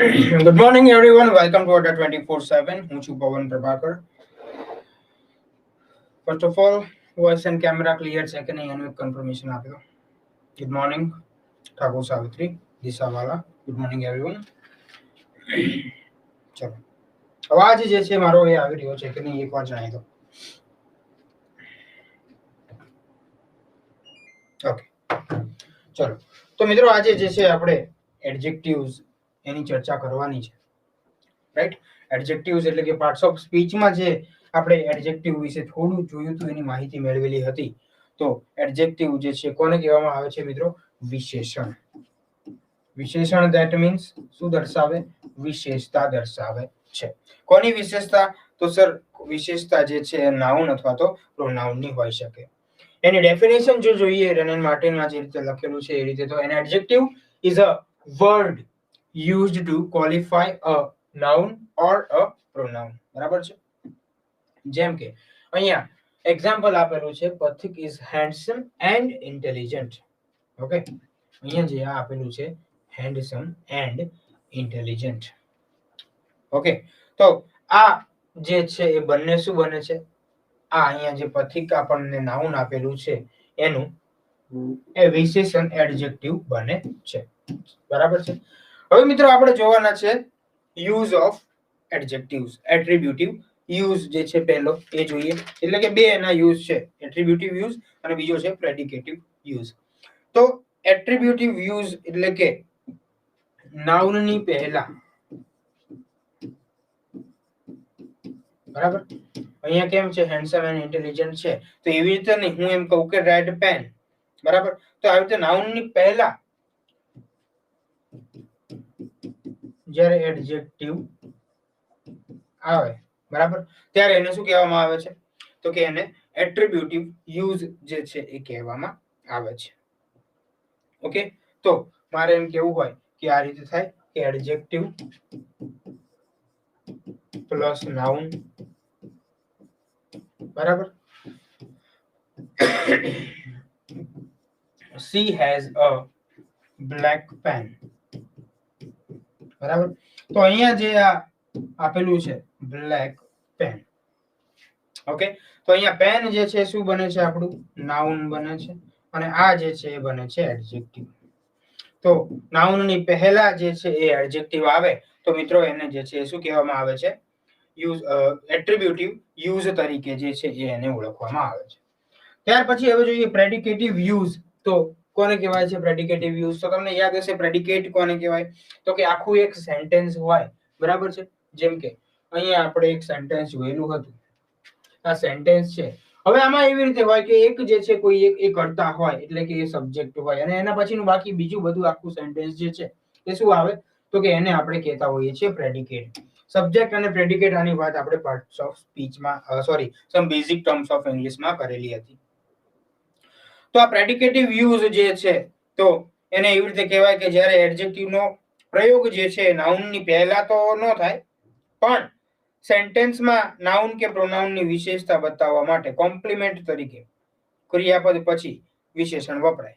Good morning, everyone. Welcome to Order 24/7. હું છું પવન Prabhakar. First of all, voice and camera clear છે કે નહીં એનું એક કન્ફર્મેશન આપી દો. Good morning, Thakor Savitri દિશાવાલા. Good morning, everyone. ચલો, અવાજ જે છે મારો એ આવી રહ્યો છે કે નહીં એકવાર જણાવી દો. ઓકે, ચલો. તો મિત્રો આજે જે છે આપણે એડજેક્ટિવ્સ એની ચર્ચા કરવાની છે. રાઈટ, એડજેક્ટિવ્સ એટલે કે પાર્ટ્સ ઓફ સ્પીચમાં જે આપણે એડજેક્ટિવ વિશે થોડું જોયું હતું, એની માહિતી મેળવેલી હતી. તો એડજેક્ટિવ જે છે કોને કહેવામાં આવે છે મિત્રો? વિશેષણ. વિશેષણ ધેટ મીન્સ શું દર્શાવે? વિશેષતા દર્શાવે છે. કોની વિશેષતા? તો સર વિશેષતા જે છે નાઉન અથવા તો પ્રોનાઉનની હોઈ શકે. એની ડેફિનેશન જો જોઈએ રેનન માર્ટિનમાં જે રીતે લખેલું છે એ રીતે, તો an adjective is a word used to qualify a noun or a pronoun. બરાબર છે. જેમ કે અહીંયા એક્ઝામ્પલ આપેલું છે, Pathik is handsome and intelligent. Okay, અહીંયા જે આપેલું છે હેન્ડસમ એન્ડ ઇન્ટેલિજન્ટ. ઓકે, તો આ જે છે એ બંને શું બને છે? આ અહીંયા જે પથિક આપણને નાઉન આપેલું છે એનું એ વિશેષણ એડજેક્ટિવ બને છે. બરાબર છે. હવે મિત્રો આપણે જોવાના છે યુઝ ઓફ એડજેક્ટિવ્સ. એટ્રીબ્યુટિવ યુઝ જે છે પહેલો એ જોઈએ, એટલે કે બે એના યુઝ છે, એટ્રીબ્યુટિવ યુઝ અને બીજો છે પ્રેડિકેટિવ યુઝ. તો એટ્રીબ્યુટિવ યુઝ એટલે કે નાઉનની પહેલા, બરાબર, અહીંયા કેમ છે હેન્ડસમ એન્ડ ઇન્ટેલિજન્ટ છે, તો એવી રીતે નહીં હું એમ કહું કે રેડ પેન, બરાબર. તો આવી રીતે નાઉનની પહેલા જ્યારે એડજેક્ટિવ આવે, બરાબર, ત્યારે એને શું કહેવામાં આવે છે? તો કે એને એટ્રીબ્યુટિવ યુઝ જે છે એ કહેવામાં આવે છે. ઓકે, તો મારે એમ કેવું હોય કે આ રીતે થાય કે એડજેક્ટિવ પ્લસ નાઉન, બરાબર. She has a black pen. બરાબર. તો અહીંયા જે આ આપેલું છે બ્લેક પેન. ઓકે, તો અહીંયા પેન જે છે શું બને છે? આપણું નાઉન બને છે અને આ જે છે એ બને છે એડજેક્ટિવ. તો નાઉનની પહેલા જે છે એ એડજેક્ટિવ આવે તો મિત્રો એને જે છે શું કહેવામાં આવે છે? યુઝ એટ્રીબ્યુટિવ યુઝ તરીકે જે છે એ એને ઓળખવામાં આવે છે. ત્યાર પછી હવે જોઈએ પ્રેડિકેટિવ યુઝ. તો કોને કહેવાય છે પ્રેડિકેટિવ યુઝ? તો તમને યાદ હશે પ્રેડિકેટ કોને કહેવાય? તો કે આખું એક સેન્ટેન્સ હોય, બરાબર છે. જેમ કે અહીંયા આપણે એક સેન્ટેન્સ જોયેલું હતું, આ સેન્ટેન્સ છે. હવે આમાં એવી રીતે હોય કે એક જે છે કોઈ એક એ કરતા હોય, એટલે કે એ સબ્જેક્ટ હોય અને એના પછીનું બાકી બીજું બધું આખું સેન્ટેન્સ જે છે એ શું આવે? તો કે એને આપણે કહેતા હોઈએ છીએ પ્રેડિકેટ. સબ્જેક્ટ અને પ્રેડિકેટ આની વાત આપણે પાર્ટ્સ ઓફ સ્પીચમાં સમ બેઝિક ટર્મ્સ ઓફ ઇંગ્લિશમાં કરેલી હતી. તો આ પ્રેડિકેટિવ યુઝ જે છે તો એને એવી રીતે કહેવાય કે જ્યારે એડજેક્ટિવનો પ્રયોગ જે છે નાઉનની પહેલા તો ન થાય, પણ સેન્ટેન્સમાં નાઉન કે પ્રોનાઉનની વિશેષતા બતાવવા માટે કોમ્પ્લિમેન્ટ તરીકે ક્રિયાપદ પછી વિશેષણ વપરાય,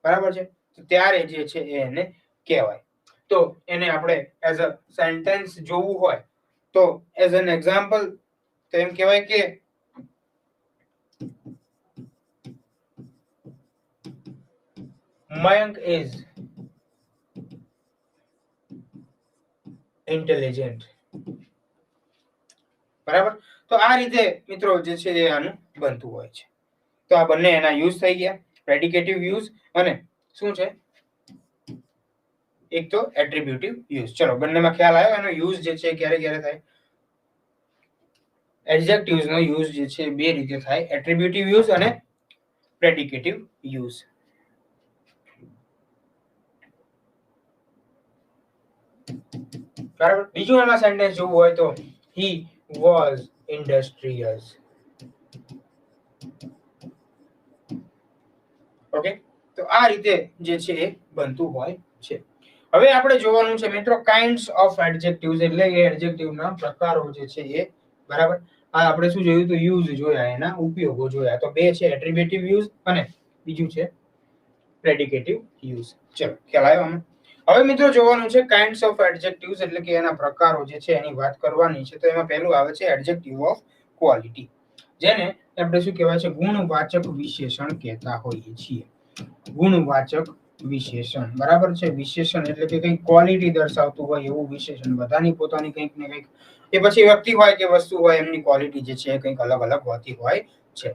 બરાબર છે. તો ત્યારે જે છે એને કહેવાય. તો એને આપણે એઝ અ સેન્ટેન્સ જોવું હોય તો એઝ એન એક્ઝામ્પલ તો એમ કહેવાય કે Mayank is intelligent. બરાબર. તો આ રીતે મિત્રો જે છે એ આનું બનતું હોય છે. તો આ બંને એના યુઝ થઈ ગયા, પ્રેડિકેટિવ યુઝ અને શું છે એક તો એટ્રીબ્યુટિવ યુઝ. ચલો, બંનેમાં ખ્યાલ આવ્યો એનો યુઝ જે છે ક્યારે ક્યારે થાય? એડજેક્ટિવ્સ નો યુઝ જે છે બે રીતે થાય, એટ્રીબ્યુટિવ યુઝ અને પ્રેડિકેટિવ યુઝ. બરાબર. બીજું એમાં સેન્ટેન્સ જોવું હોય તો he was industrious. ઓકે, તો આ રીતે જે છે એ બનતું હોય છે. હવે આપણે જોવાનું છે મિત્રો કાઇન્ડ્સ ઓફ એડજેક્ટિવ્સ, એટલે કે એડજેક્ટિવના પ્રકારો જે છે એ, બરાબર. આ આપણે શું જોયું? તો યુઝ જોયા, એના ઉપયોગો જોયા. તો બે છે, એટ્રીબ્યુટિવ યુઝ અને બીજું છે પ્રેડિકેટિવ યુઝ. ચલો, ખ્યાલ આવ્યો આમાં? હવે મિત્રો જોવાનું છે કાઇન્ડ્સ ઓફ એડજેક્ટિવ્સ એટલે કે એના પ્રકારો જે છે એની વાત કરવાની છે. તો એમાં પહેલું આવે છે એડજેક્ટિવ ઓફ ક્વોલિટી, જેને આપણે શું કહેવાય છે ગુણવાચક વિશેષણ કહેતા હોઈએ છીએ. ગુણવાચક વિશેષણ, બરાબર છે. વિશેષણ એટલે કે કંઈક ક્વોલિટી દર્શાવતું હોય એવું વિશેષણ, બધાની પોતાની કંઈક ને કંઈક, એ પછી વ્યક્તિ હોય કે વસ્તુ હોય, એમની ક્વોલિટી જે છે કંઈક અલગ અલગ હોતી હોય છે,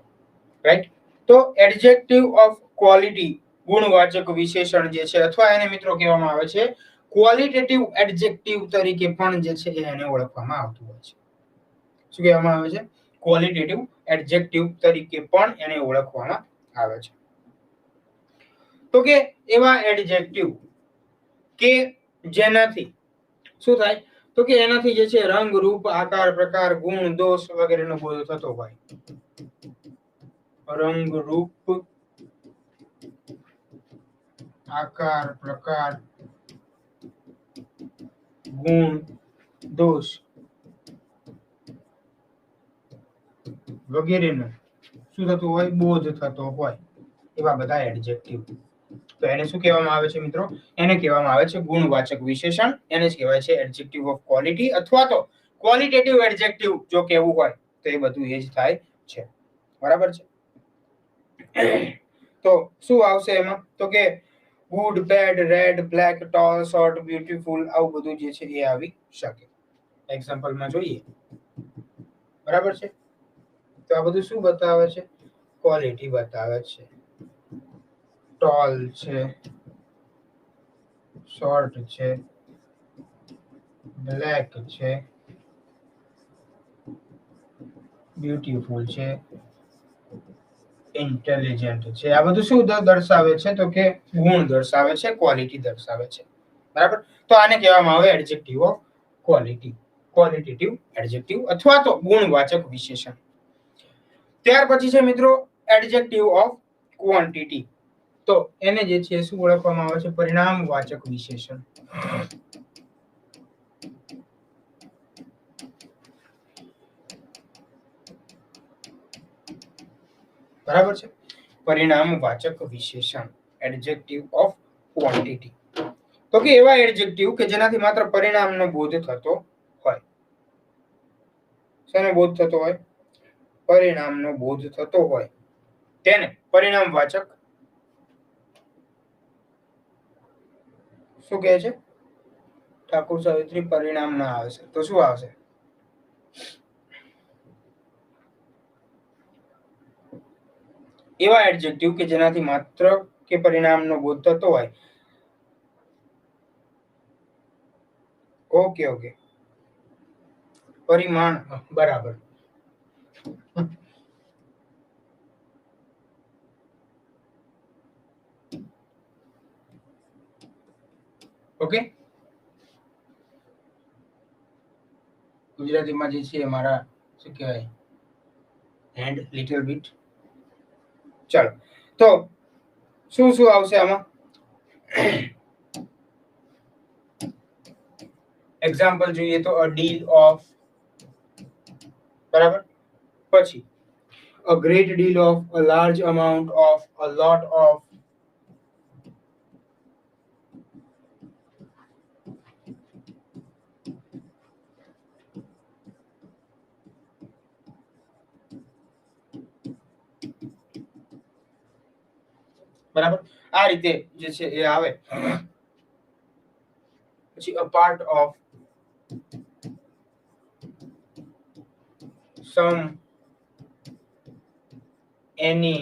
રાઈટ. તો એડજેક્ટિવ ઓફ ક્વોલિટી ગુણવાચક વિશેષણ જે છે, અથવા એને મિત્રો કહેવામાં આવે છે ક્વોલિટેટિવ એડજેક્ટિવ તરીકે પણ જે છે એને ઓળખવામાં આવતું હોય છે. શું કહેવામાં આવે છે? ક્વોલિટેટિવ એડજેક્ટિવ તરીકે પણ એને ઓળખવામાં આવે છે. તો કે એવા એડજેક્ટિવ કે જેનાથી શું થાય, તો કે એનાથી જે છે રંગ, રૂપ, આકાર, પ્રકાર, ગુણ, દોષ વગેરેનો બોધ થતો હોય. રંગ, રૂપ, આકાર, પ્રકાર, ગુણ, દોષ વગેરેનો શું થતું હોય, બોધ થતો હોય, એવા બધા એડજેક્ટિવ. તો એને શું કહેવામાં આવે છે મિત્રો? એને કહેવામાં આવે છે ગુણવાચક વિશેષણ. એને જ કહેવાય છે એડજેક્ટિવ ઓફ ક્વોલિટી, અથવા તો ક્વોલિટેટિવ એડજેક્ટિવ જો કહેવું હોય તો એ બધું એ જ થાય છે, બરાબર છે. તો શું આવશે એમાં? તો કે good, bad, red, black, tall, short, beautiful, આવું બધું જે છે એ આવી શકે. એક્ઝામ્પલમાં જોઈએ, બરાબર છે. તો આ બધું શું બતાવે છે? ક્વોલિટી બતાવે છે. ટોલ છે, શોર્ટ છે, બ્લેક છે, બ્યુટીફુલ છે, ઇન્ટેલિજન્ટ છે. આ બધું શું દર્શાવે છે? તો કે ગુણ દર્શાવે છે, ક્વોલિટી દર્શાવે છે, બરાબર. તો આને કહેવામાં આવે adjective of quality, qualitative adjective અથવા તો ગુણવાચક વિશેષણ. ત્યાર પછી છે મિત્રો એડજેક્ટિવ ઓફ ક્વોન્ટિટી. તો એને જે છે શું ઓળખવામાં આવે છે? પરિણામવાચક વિશેષણ. બરાબર છે. પરિણામવાચક વિશેષણ, એડજેક્ટિવ ઓફ ક્વોન્ટિટી. તો કે એવા એડજેક્ટિવ કે જેનાથી માત્ર પરિણામનો બોધ થતો હોય. શેનો બોધ થતો હોય? પરિણામનો બોધ થતો હોય, તેને પરિણામવાચક શું કહે છે? ઠાકુર સાવિત્રી પરિણામ ના આવશે તો શું આવશે? એવા એડજેક્ટિવ કે જેનાથી માત્ર કે પરિણામનો બોધ થતો હોય. ઓકે ઓકે, પરિમાણ, બરાબર. ઓકે, ગુજરાતીમાં જે છે મારા શું કહેવાય હેન્ડ લિટલ બીટ. ચાલો, તો શું શું આવશે આમાં? એક્ઝામ્પલ જોઈએ તો અ ડીલ ઓફ, બરાબર. પછી a great deal of, a large amount of, a lot of, બરાબર. આ રીતે જે છે એ આવે. પછી a part of, some, any,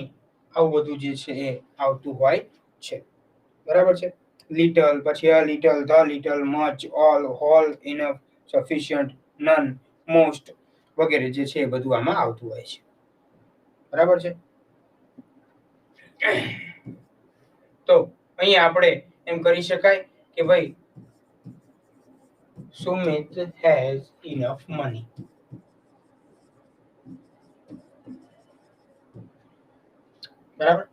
આવું બધું જે છે એ આવતું હોય છે, બરાબર છે. લિટલ, પછી a little, the little, much, all, whole, enough, sufficient, none, most વગેરે જે છે એ બધું આમાં આવતું હોય છે, બરાબર છે. તો અહીંયા આપણે એમ કરી શકાય કે ભાઈ Sumit has enough money. બરાબર.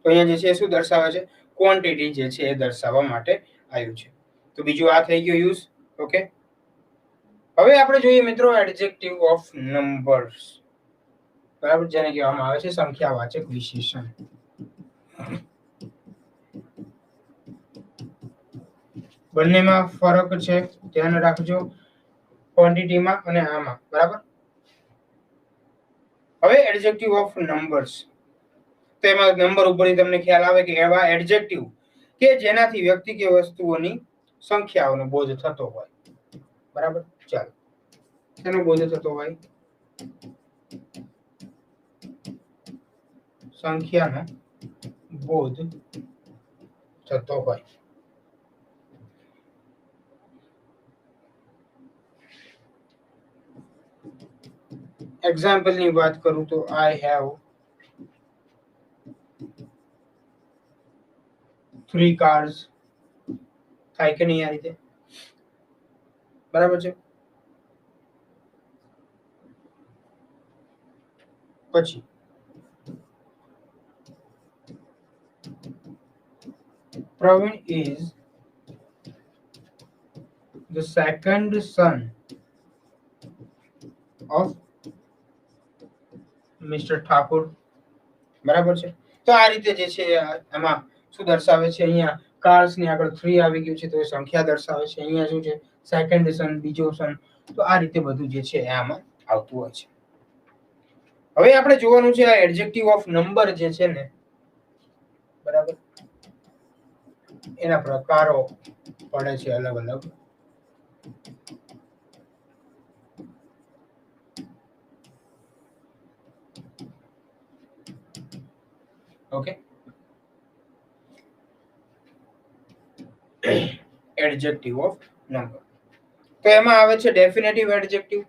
તો અહીંયા જે છે શું દર્શાવે છે? ક્વોન્ટિટી જે છે એ દર્શાવવા માટે આવ્યું છે. તો બીજું આ થઈ ગયું યુઝ. ઓકે, હવે આપણે જોઈએ મિત્રો એડજેક્ટિવ ઓફ નંબર્સ, બરાબર, જેને કહેવામાં આવે છે સંખ્યાવાચક વિશેષણ. બંનેમાં ફરક છે, ધ્યાન રાખજો, ક્વોન્ટિટીમાં અને આમાં. બરાબર. હવે એડજેક્ટિવ ઓફ નંબર્સ. તો એમાં નંબર ઉપરથી તમને ખ્યાલ આવે કે એવા એડજેક્ટિવ કે જેનાથી વ્યક્તિ કે વસ્તુઓની સંખ્યાઓનો બોધ થતો હોય. બરાબર. ચાલો, એનો બોધ થતો હોય, સંખ્યાનો બોધ થતો હોય. એક્ઝામ્પલ ની વાત કરું તો આઈ હેવ 3 cars. થાય કે નહીં આ રીતે? બરાબર છે. પછી Praveen is the second son of Mr. Thakur. બરાબર છે. તો આ રીતે જે છે એમાં શું દર્શાવે છે? અહીંયા કાર્સ ની આગળ 3 આવી ગયું છે તો એ સંખ્યા દર્શાવે છે. અહીંયા શું છે? સેકન્ડ સન, બીજો સન. તો આ રીતે બધું જે છે આમાં આવતું હોય છે. હવે આપણે જોવાનું છે આ એડજેક્ટિવ ઓફ નંબર જે છે ને, બરાબર, એના પ્રકારો પડે છે અલગ અલગ. Okay, adjective of number. તો એમાં આવે છે ડેફિનેટિવ એડજેક્ટિવ,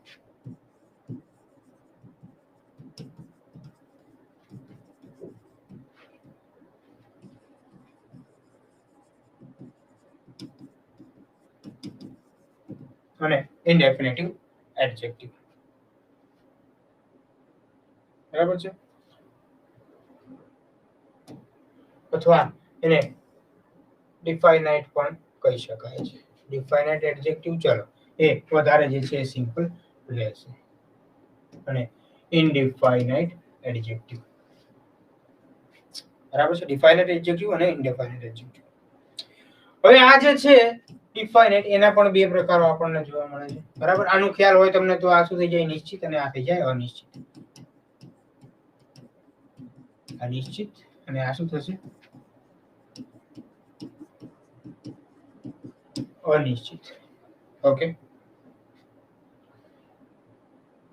અને ઇનડેફિનેટિવ એડજેક્ટિવ. બરાબર છે. અથવા એને ડિફાઇનાઇટ પણ કહી શકાય છે. ડિફાઇનાઇટ એડજેક્ટિવ, ચલો એ વધારે જે છે સિમ્પલ રહેશે. અને ઇનડિફાઇનાઇટ એડજેક્ટિવ. બરાબર છે. ડિફાઇનાઇટ એડજેક્ટિવ અને ઇનડિફાઇનાઇટ એડજેક્ટિવ. હવે આ જે છે ડિફાઇનાઇટ, એના પણ બે પ્રકારો આપણને જોવા મળે છે. બરાબર. આનું ખ્યાલ હોય તમને તો આ શું થઈ જાય? નિશ્ચિત, અને આ થઈ જાય અનિશ્ચિત. અનિશ્ચિત અને આ શું થશે? અનિશ્ચિત. ઓકે.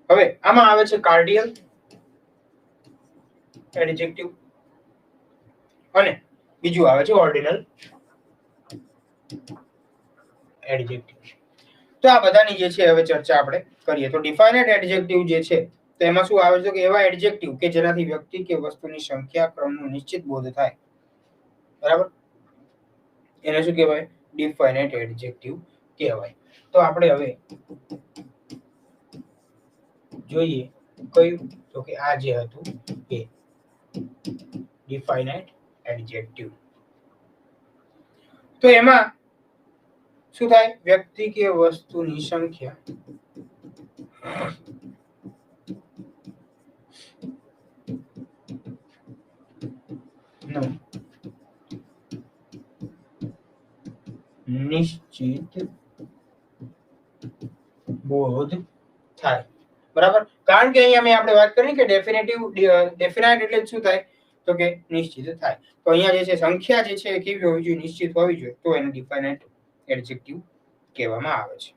હવે આમાં આવે છે કાર્ડિયલ એડજેક્ટિવ અને બીજું આવે છે ઓર્ડિનલ એડજેક્ટિવ. તો આ બધાની જે છે હવે ચર્ચા આપણે કરીએ. તો ડિફાઇનાઇટ એડજેક્ટિવ જે છે તો એમાં શું આવે છે કે એવા એડજેક્ટિવ કે જેનાથી વ્યક્તિ કે વસ્તુની સંખ્યા ક્રમનો નિશ્ચિત બોધ થાય. બરાબર. એને શું કહેવાય? ડિફાઇનાઇટ એડજેક્ટિવ કહેવાય. તો આપણે હવે જોઈએ કયું, તો કે આ જે હતું એ ડિફાઇનાઇટ એડજેક્ટિવ. તો એમાં શું થાય? વ્યક્તિ કે વસ્તુની સંખ્યા નો નિશ્ચિત બોધ થાય. બરાબર. કારણ કે અહીંયા આપણે વાત કરી કે ડેફિનાઇટ એટલે શું થાય? તો કે નિશ્ચિત થાય. તો અહીંયા જે છે સંખ્યા જે છે એ કેવી હોવી જોઈએ? નિશ્ચિત હોવી જોઈએ. તો એને ડિફાઇનાઇટ એડજેક્ટિવ કહેવામાં આવે છે.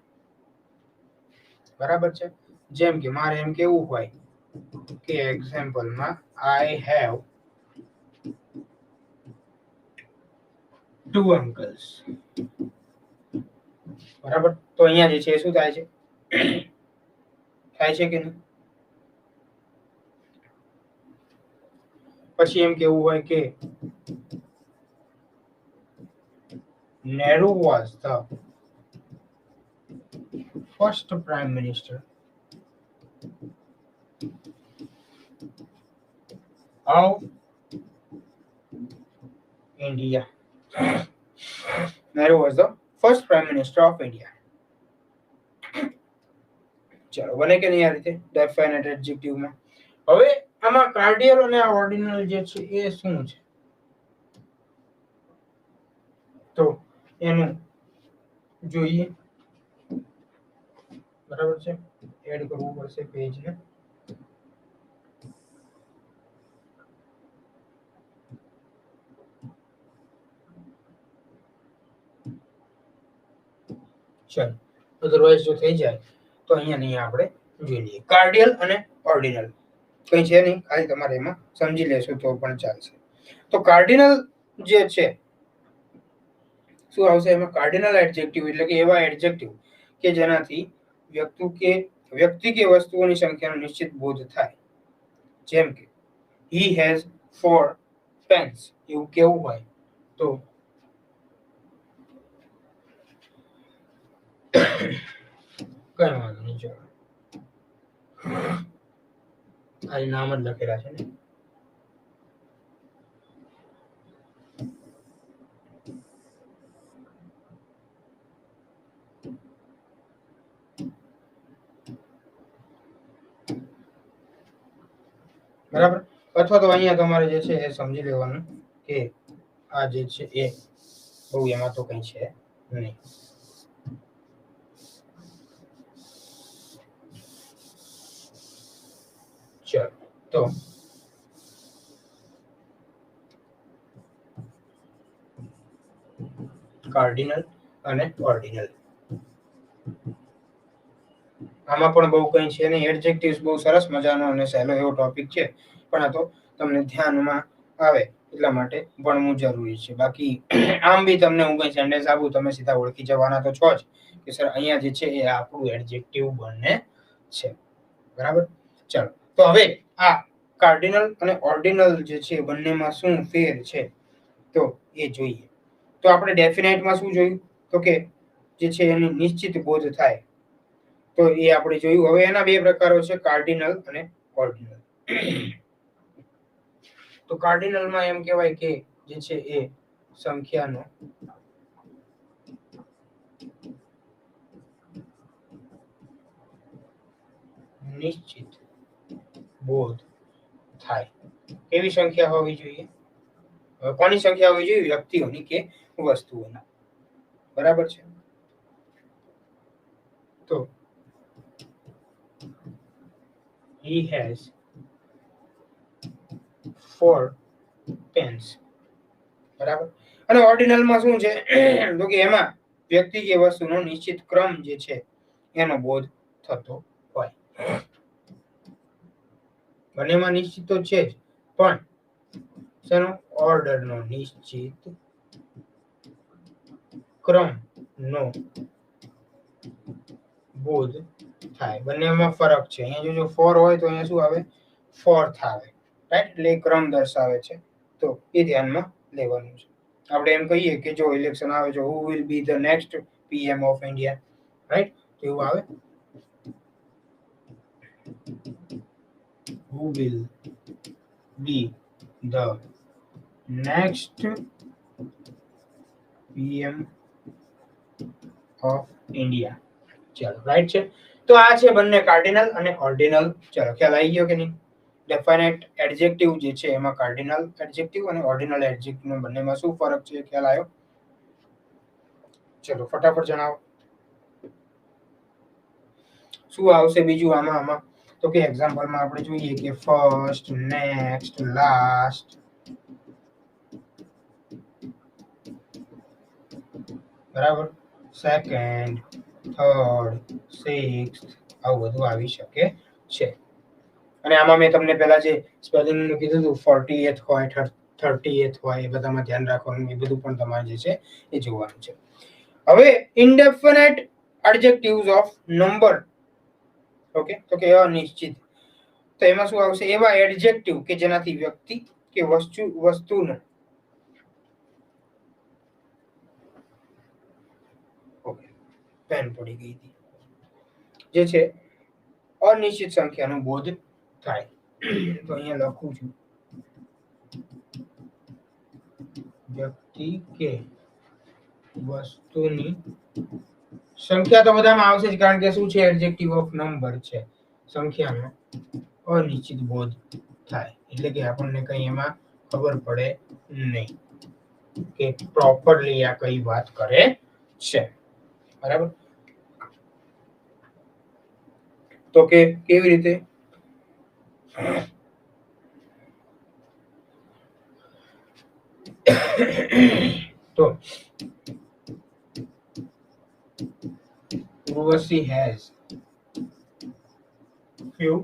બરાબર છે. જેમ કે મારે એમ કેવું હોય કે એક્ઝામ્પલમાં આઈ હેવ 2 uncles. બરાબર. તો અહીંયા જે છે શું થાય છે? થાય છે કે નહીં? પછી એમ કેવું હોય કે Nehru was the first prime minister of India. Nehru was the first prime minister of India. ચલો, બને કે નહીં આ રીતે ડેફિનાઇટ એડજેક્ટિવમાં? હવે આમાં કાર્ડિયલ અને ઓર્ડિનલ જે છે એ શું છે? તો એનું જોઈએ, બરાબર છે. એડ કરવું પડશે પેજને. ચલો, અધરવાઇઝ જો થઈ જાય તો અહીંયા આપણે જોઈ લઈએ. કાર્ડિયલ અને ઓર્ડિનલ કઈ છે નહીં, ખાલી તમારે એમાં સમજી લેશો તો પણ ચાલશે. તો કાર્ડિનલ જે છે શું આવશે એમાં? કાર્ડિનલ એડજેક્ટિવ એટલે કે એવા એડજેક્ટિવ કે જેનાથી વ્યક્તિ કે વસ્તુઓની સંખ્યાનો નિશ્ચિત બોધ થાય. જેમ કે he has 4 pens એવું કેવું હોય તો કઈ વાંધો નહીં, ચલો ખાલી નામ જ લખેલા છે ને. બરાબર. અથવા તો અહીંયા તમારે જે છે એ સમજી લેવાનું કે આ જે છે એ બહુ એમાં તો કઈ છે નહીં. ચલો, તો કાર્ડિનલ અને ઓર્ડિનલ આમાં પણ બહુ કઈ છે નહીં. એડજેક્ટિવ્સ બહુ સરસ મજાનો અને સહેલો એવો ટોપિક છે, પણ આ તો તમને ધ્યાનમાં આવે એટલા માટે ભણવું જરૂરી છે. બાકી આમ બી તમને હું કઈ સેન્ટેન્સ આપું તમે સીધા ઓળખી જવાના તો છો જ કે સર અહીંયા જે છે એ આપણું એડજેક્ટિવ બને છે. બરાબર. ચાલો, તો હવે આ કાર્ડિનલ અને ઓર્ડિનલ જે છે બંનેમાં શું ફેર છે તો એ જોઈએ. તો આપણે ડેફિનેટમાં શું જોયું તો કે જે છે એની નિશ્ચિત બોધ થાય, તો એ આપણે જોયું. હવે એના બે પ્રકારો છે, કાર્ડિનલ અને ઓર્ડિનલ. તો કાર્ડિનલમાં એમ કહેવાય કે જે છે એ સંખ્યાનો નિશ્ચિત બોધ થાય. કેવી સંખ્યા હોવી જોઈએ? કોની સંખ્યા હોવી જોઈએ? વ્યક્તિઓની કે વસ્તુઓની. બરાબર છે. તો he has 4 pens. બરાબર. અને ઓર્ડિનલમાં શું છે તો કે એમાં વ્યક્તિ કે વસ્તુનો નિશ્ચિત ક્રમ જે છે એનો બોધ થતો હોય. બંનેમાં નિશ્ચિત તો છે જ, પણ શેનો? ઓર્ડરનો, નિશ્ચિત ક્રમનો બોધ થાય. બંનેમાં ફરક છે. અહીંયા જો 4 હોય તો અહીંયા શું આવે? 4th આવે, રાઈટ? એટલે ક્રમ દર્શાવે છે, તો એ ધ્યાનમાં લેવાનું છે. આપણે એમ કહીએ કે જો ઇલેક્શન આવે છે, who will be the next PM of India, right? તો એવું આવે, who will be the next PM of India. ચાલો, રાઈટ છે. તો આ છે બંને કાર્ડિનલ અને ઓર્ડિનલ. ચાલો, ખ્યાલ આવી ગયો કે નહીં? ડેફિનેટ એડજેક્ટિવ જે છે એમાં કાર્ડિનલ એડજેક્ટિવ અને ઓર્ડિનલ એડજેક્ટિવ બંનેમાં શું ફરક છે ખ્યાલ આવ્યો? ચલો ફટાફટ જણાવો. શું આવશે બીજું આમાં? તો કે એક્ઝામ્પલમાં આપણે જોઈએ કે ફર્સ્ટ, નેક્સ્ટ, લાસ્ટ, બરાબર, સેકન્ડ, થર્ડ, સિક્સ્થ, આવું બધું આવી શકે છે. અને આમાં મેં તમને પહેલા જે સ્પેલિંગનું કીધું હતું 40th હોય, 30th હોય, એ બધામાં ધ્યાન રાખવાનું. એ બધું પણ તમારે જે છે એ જોવાનું છે. હવે indefinite adjectives of number. Okay, તો કે અનિશ્ચિત. તો એમાં શું આવશે? એવા એડજેક્ટિવ કે જેનાથી વ્યક્તિ કે વસ્તુનો ઓકે પેન પડી ગઈ હતી જે છે અનિશ્ચિત સંખ્યાનો બોધ થાય. તો અહીંયા લખું છું, વ્યક્તિ કે વસ્તુની સંખ્યા તો બધામાં આવશે જ, કારણ કે શું છે? એડજેક્ટિવ ઓફ નંબર છે. સંખ્યાનો અનિશ્ચિત બોધ થાય એટલે કે આપણને કઈ એમાં ખબર પડે નહીં કે પ્રોપરલી આ કઈ વાત કરે છે. બરાબર. તો કે કેવી રીતે? તો Urvashi has few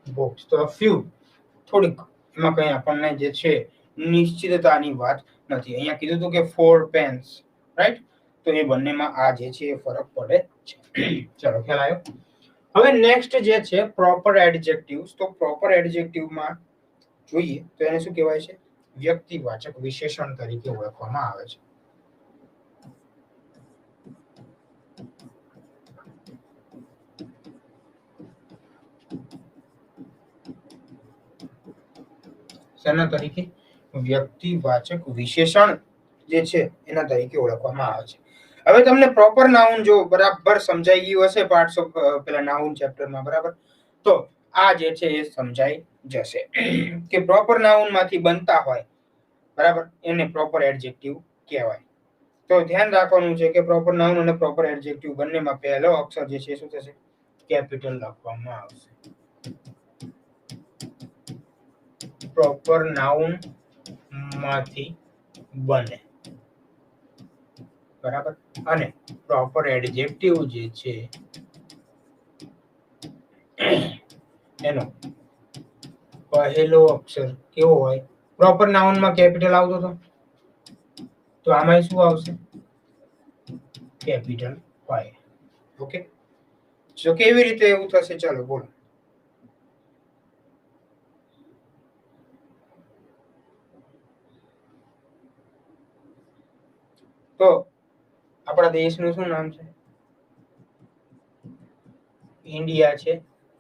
books. તો few થોડીક એમાં કઈ આપણને જે છે નિશ્ચિતતાની વાત નથી. અહીંયા કીધું હતું કે 4 pens, રાઈટ? તો એ બંનેમાં આ જે છે એ ફરક પડે છે. ચલો ખ્યાલ આવ્યો. હવે નેક્સ્ટ જે છે પ્રોપર એડજેક્ટિવ્સ. તો પ્રોપર એડજેક્ટિવમાં જોઈએ તો એને શું કહેવાય છે? વ્યક્તિવાચક વિશેષણ તરીકે ઓળખવામાં આવે છે. શેના તરીકે? વ્યક્તિવાચક વિશેષણ જે છે એના તરીકે ઓળખવામાં આવે છે. હવે તમને પ્રોપર નાઉન જો બરાબર સમજાઈ ગયું હશે પાર્ટ્સ ઓફ પેલા નાઉન ચેપ્ટરમાં, બરાબર? તો આ જે છે એ સમજાઈ જશે કે પ્રોપર નાઉન માંથી બનતા હોય, બરાબર, એને પ્રોપર એડજેક્ટિવ કહેવાય. તો ધ્યાન રાખવાનું છે કે પ્રોપર નાઉન અને પ્રોપર એડજેક્ટિવ બંનેમાં પહેલો અક્ષર જે છે શું થશે? કેપિટલ લખવામાં આવશે. પ્રોપર નાઉન માંથી બને, બરાબર, અને પ્રોપર એડજેક્ટિવ જે છે એનો પહેલો અક્ષર કેવો હોય? પ્રોપર નાઉન માં કેપિટલ આવતો હતો, તો આમાં શું આવશે? કેપિટલ હોય. ઓકે, તો કેવી રીતે એવું થશે? ચાલો બોલો. તો આપણા દેશનું શું નામ છે? ઇન્ડિયા છે.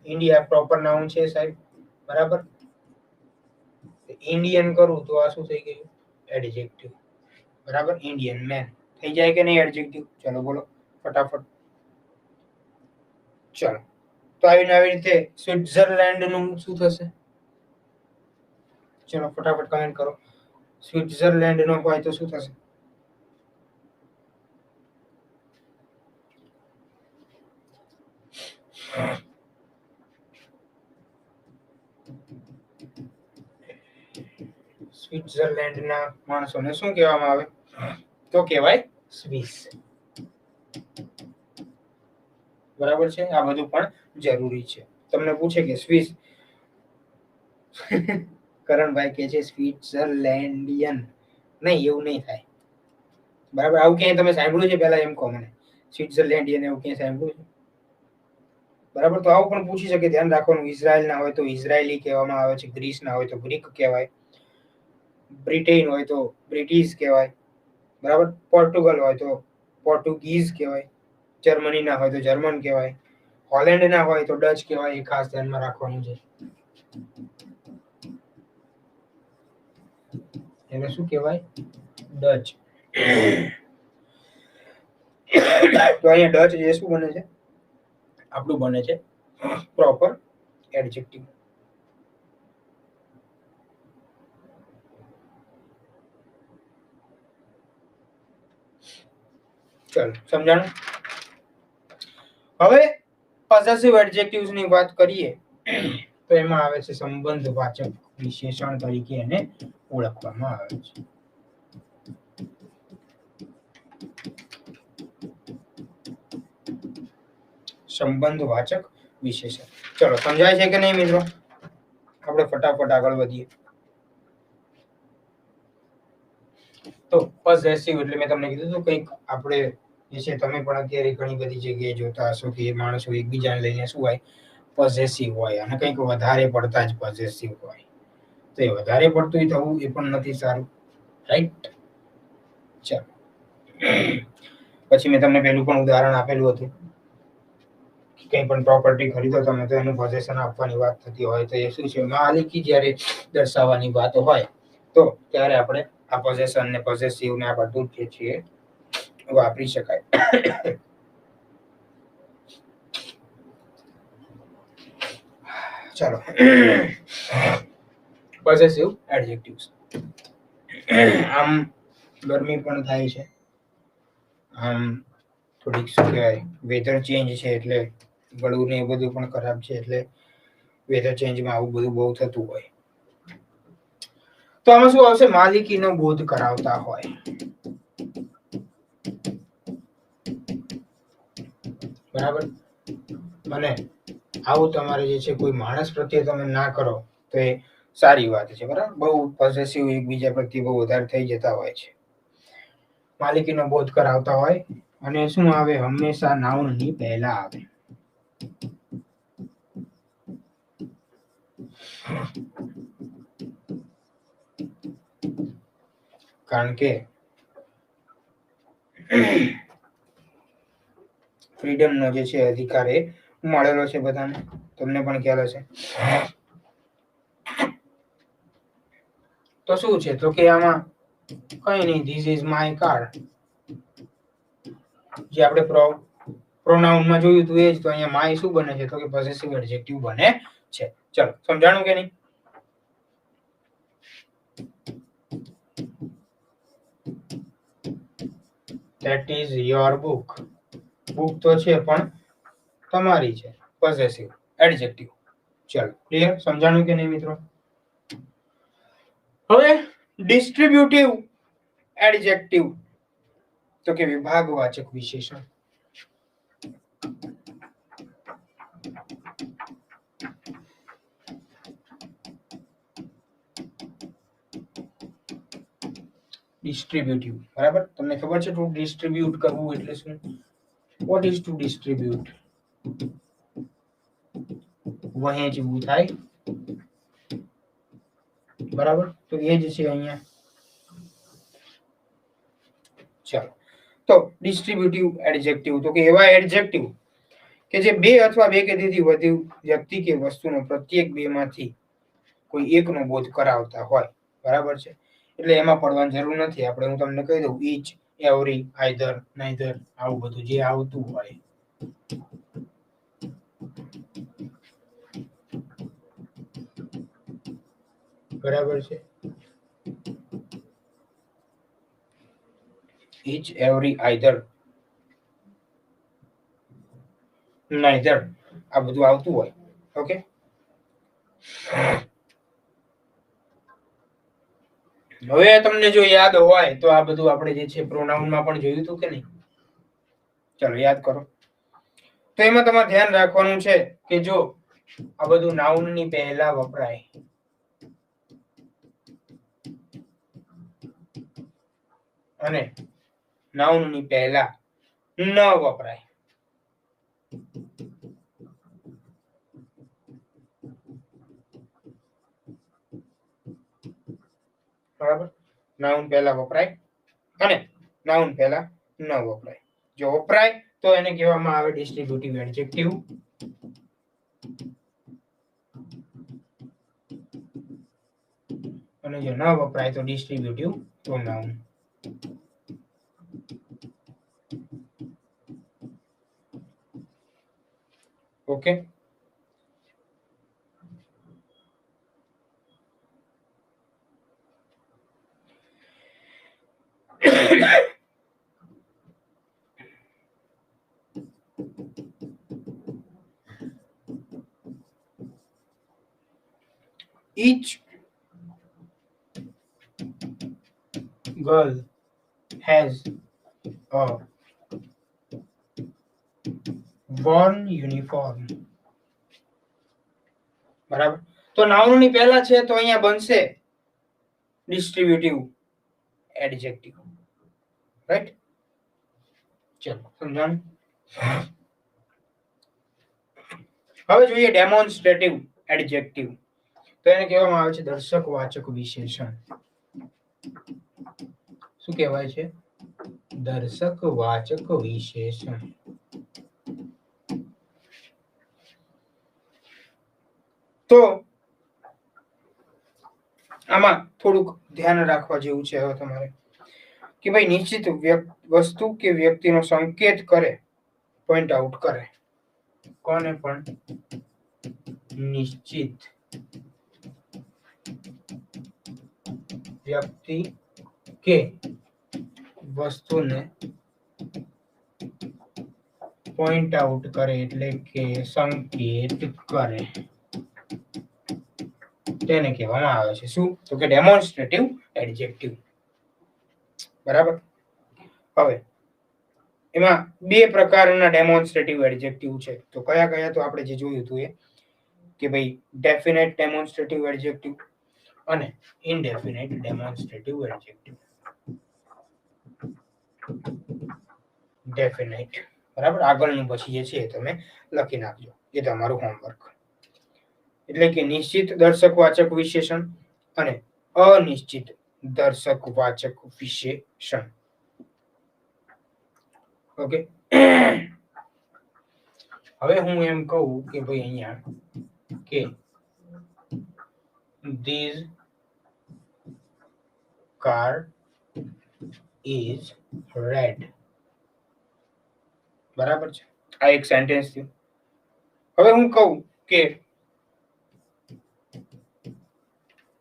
ઇન્ડિયા પ્રોપર નાઉન છે સાહેબ, બરાબર? ઇન્ડિયન કરું તો આ શું થઈ ગયું? એડજેક્ટિવ, બરાબર? ઇન્ડિયન મેન થઈ જાય કે નહીં એડજેક્ટિવ? ચલો બોલો ફટાફટ. ચલો, તો આવી રીતે સ્વિટ્ઝરલેન્ડ નું શું થશે? ચલો ફટાફટ કમેન્ટ કરો. સ્વિટ્ઝરલેન્ડ નો હોય તો શું થશે? સ્વિટ્ઝરલેન્ડના માણસોને શું કહેવામાં આવે? તો કહેવાય સ્વિસ. બરાબર છે? આ બધું પણ જરૂરી છે. તમને પૂછે કે સ્વિસ, કરણભાઈ કે છે સ્વિટ્ઝરલેન્ડિયન. નહીં, એવું નહીં થાય, બરાબર? આવું ક્યાંય તમે સાંભળ્યું છે પહેલા? એમ કહો મને, સ્વિટ્ઝરલેન્ડિયન એવું ક્યાંય સાંભળ્યું છે? બરાબર, તો આવું પણ પૂછી શકે. ધ્યાન રાખવાનું. ઇઝરાયલ ના હોય તો ઇઝરાયલી કહેવામાં આવે છે, ગ્રીસ ના હોય તો ગ્રીક કહેવાય, બ્રિટેન હોય તો બ્રિટિશ કહેવાય, બરાબર? પોર્ટુગલ હોય તો પોર્ટુગીઝ કહેવાય, જર્મની ના હોય તો જર્મન કહેવાય, હોલેન્ડ ના હોય તો ડચ કહેવાય. એ ખાસ ધ્યાનમાં રાખવાનું છે. એને શું કહેવાય? ડચ. તો અહીંયા ડચ એ શું બને છે? આપણું બને છે પ્રોપર એડજેક્ટિવ. ચલો સમજાણું? હવે પોસેસિવ એડજેક્ટિવ્સ ની વાત કરીએ તો એમાં આવે છે સંબંધવાચક વિશેષણ તરીકે એને ઓળખવામાં આવે છે. સંબંધવાચક વિશેષણ. ચલો સમજાય છે કે નહીં મિત્રો? આપણે ફટાફટ આગળ વધીએ. તો પોસેસિવ એટલે મેં તમને કીધું હતું કંઈક આપણે જે છે, તમે પણ અત્યારે ઘણી બધી જગ્યાએ જોતા હશો કે માણસો એકબીજાને લઈને શું હોય? પોસેસિવ હોય, અને કંઈક વધારે પડતા જ પોસેસિવ હોય. તો એ વધારે પડતું થવું એ પણ નથી સારું, રાઈટ? ચાલો, પછી મેં તમને પેલું પણ ઉદાહરણ આપેલું હતું. કંઈ પણ પ્રોપર્ટી ખરીદો તમે તો એનું પોઝેશન આપવાની વાત થતી હોય તો એ શું છે? માલિકી જ્યારે દર્શાવવાની વાત હોય તો ત્યારે આપણે આ પોઝેશન ને પોઝેસિવ ને આ બધું જે છે વાપરી શકાય. ચાલો, પોઝેસિવ એડજેક્ટિવ્સ. આમ ગરમી પણ થાય છે, આમ થોડીક શું કહેવાય વેધર ચેન્જ છે એટલે ગળું ને એ બધું પણ ખરાબ છે એટલે વેધર ચેન્જમાં આવું બધું બહુ થતું હોય. તો આમાં શું આવશે? માલિકીનો બોધ કરાવતા હોય. બરાબર. અને આવું તમારે જે છે કોઈ માણસ પ્રત્યે તમે ના કરો તો એ સારી વાત છે. બરાબર. બહુ પોઝેસિવ એકબીજા પ્રત્યે બહુ વધારે થઈ જતા હોય છે. માલિકીનો બોધ કરાવતા હોય અને શું આવે? હંમેશા નાઉનની પહેલા આવે. કારણ કે ફ્રીડમનો જે છે અધિકાર એ મળેલો છે બધાને. તમને પણ ખ્યાલ હશે. તો શું છે? તો કે આમાં કઈ નહીં, ધીસ ઇઝ માય કાર. જે આપણે પ્રોનાઉનમાં જોયું હતું એ જ. તો અહીંયા માય શું બને છે? તો કે પોઝેસિવ એડજેક્ટિવ બને છે. ચલો, સમજાણું કે નહીં? That is your book. Book તો છે પણ તમારી છે. Possessive adjective. ચલો, ક્લિયર? સમજાણું કે નહીં મિત્રો? હવે ડિસ્ટ્રીબ્યુટિવ એડજેક્ટિવ તો કે વિભાગવાચક વિશેષણ. ડિસ્ટ્રીબ્યુટિવ. બરાબર. તમને ખબર છે ટુ ડિસ્ટ્રીબ્યુટ કરવું એટલે શું? What is to distribute? વહેંચવું થાય. બરાબર. તો એ જ છે અહીંયા. ચાલો, તો ડિસ્ટ્રીબ્યુટિવ એડજેક્ટિવ તો કે એવા એડજેક્ટિવ કે જે બે અથવા બે કે તેથી વધુ વ્યક્તિ કે વસ્તુનો પ્રત્યેક બે માંથી કોઈ એકનો બોધ કરાવતા હોય. બરાબર છે. એટલે એમાં પડવાની જરૂર નથી. આપણે હું તમને કહી દઉં, ઈચ, એવરી, આઈધર, નાઈધર, આવું બધું જે આવતું હોય. બરાબર છે. ઈચ, એવરી, આઈધર, નાઈધર, આ બધું આવતું હોય. ઓકે. હવે તમને જો યાદ હોય તો આ બધું આપણે જે છે પ્રોનાઉનમાં પણ જોયું હતું કે નહીં? ચાલો યાદ કરો. તો એમાં તમારે ધ્યાન રાખવાનું છે કે જો આ બધું નાઉનની પહેલા વપરાય અને નાઉનની પહેલા ન વપરાય. બરાબર. નાઉન પહેલા વપરાય અને નાઉન પહેલા ન વપરાય. જો વપરાય તો એને કહેવામાં આવે ડિસ્ટ્રીબ્યુટિવ એડજેક્ટિવ. અને જો ન વપરાય તો distributive pronoun. Okay. Each girl has a one uniform. બરાબર. તો નાઉનની પહેલા છે તો અહીંયા બનશે ડિસ્ટ્રીબ્યુટિવ એડજેક્ટિવ. રાઈટ? ચલો સમજાણું. હવે જોઈએ ડેમોન્સ્ટ્રેટિવ એડજેક્ટિવ. તો એને કહેવામાં આવે છે દર્શકવાચક વિશેષણ. શું કહેવાય છે? દર્શકવાચક વિશેષણ. તો આમાં થોડુંક ધ્યાન રાખવા જેવું છે હવે તમારે કે ભાઈ નિશ્ચિત વસ્તુ કે વ્યક્તિનો સંકેત કરે, પોઈન્ટ આઉટ કરે. કોને પણ? નિશ્ચિત વ્યક્તિ કે વસ્તુને પોઈન્ટ આઉટ કરે એટલે કે સંકેત કરે, તેને કહેવામાં આવે છે શું? તો કે ડેમોન્સ્ટ્રેટિવ એડજેક્ટિવ. બરાબર. હવે એમાં બે પ્રકારના ડેમોન્સ્ટ્રેટિવ એડજેક્ટિવ છે. તો કયા કયા? તો આપણે જે જોયું હતું એ કે ભાઈ ડેફિનેટ ડેમોન્સ્ટ્રેટિવ એડજેક્ટિવ અને ઇનડેફિનેટ ડેમોન્સ્ટ્રેટિવ એડજેક્ટિવ. ડેફિનેટ, બરાબર. આગળનું પછી જે છે તમે લખી નાખજો, એ તમારું હોમવર્ક. એટલે કે નિશ્ચિત દર્શકવાચક વિશેષણ અને અનિશ્ચિત દર્શકવાચક વિશેષણ. ઓકે. હવે હું એમ કહું કે ભાઈ અહીંયા કે ધીસ car is red. બરાબર છે, આ એક સેન્ટેન્સ થયું. હવે હું કહું કે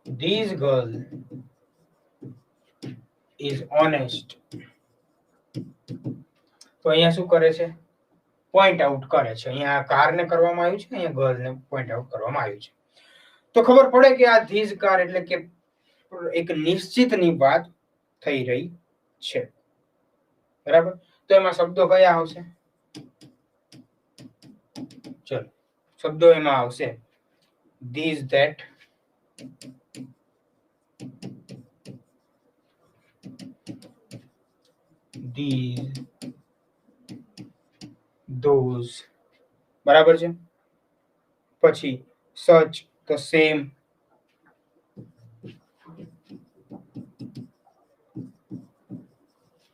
this girl is honest. તો અહીંયા શું કરે છે? પોઈન્ટ આઉટ કરે છે. અહીંયા કાર ને કરવામાં આવ્યું છે, અહીંયા ગર્લ ને પોઈન્ટ આઉટ કરવામાં આવ્યું છે. તો ખબર પડે કે આ ધીસ કાર એટલે કે એક નિશ્ચિતની વાત થઈ રહી છે. બરાબર. તો એમાં શબ્દો કયા આવશે? ચલો, શબ્દો એમાં આવશે these, that, these, those. બરાબર છે. પછી such, the same,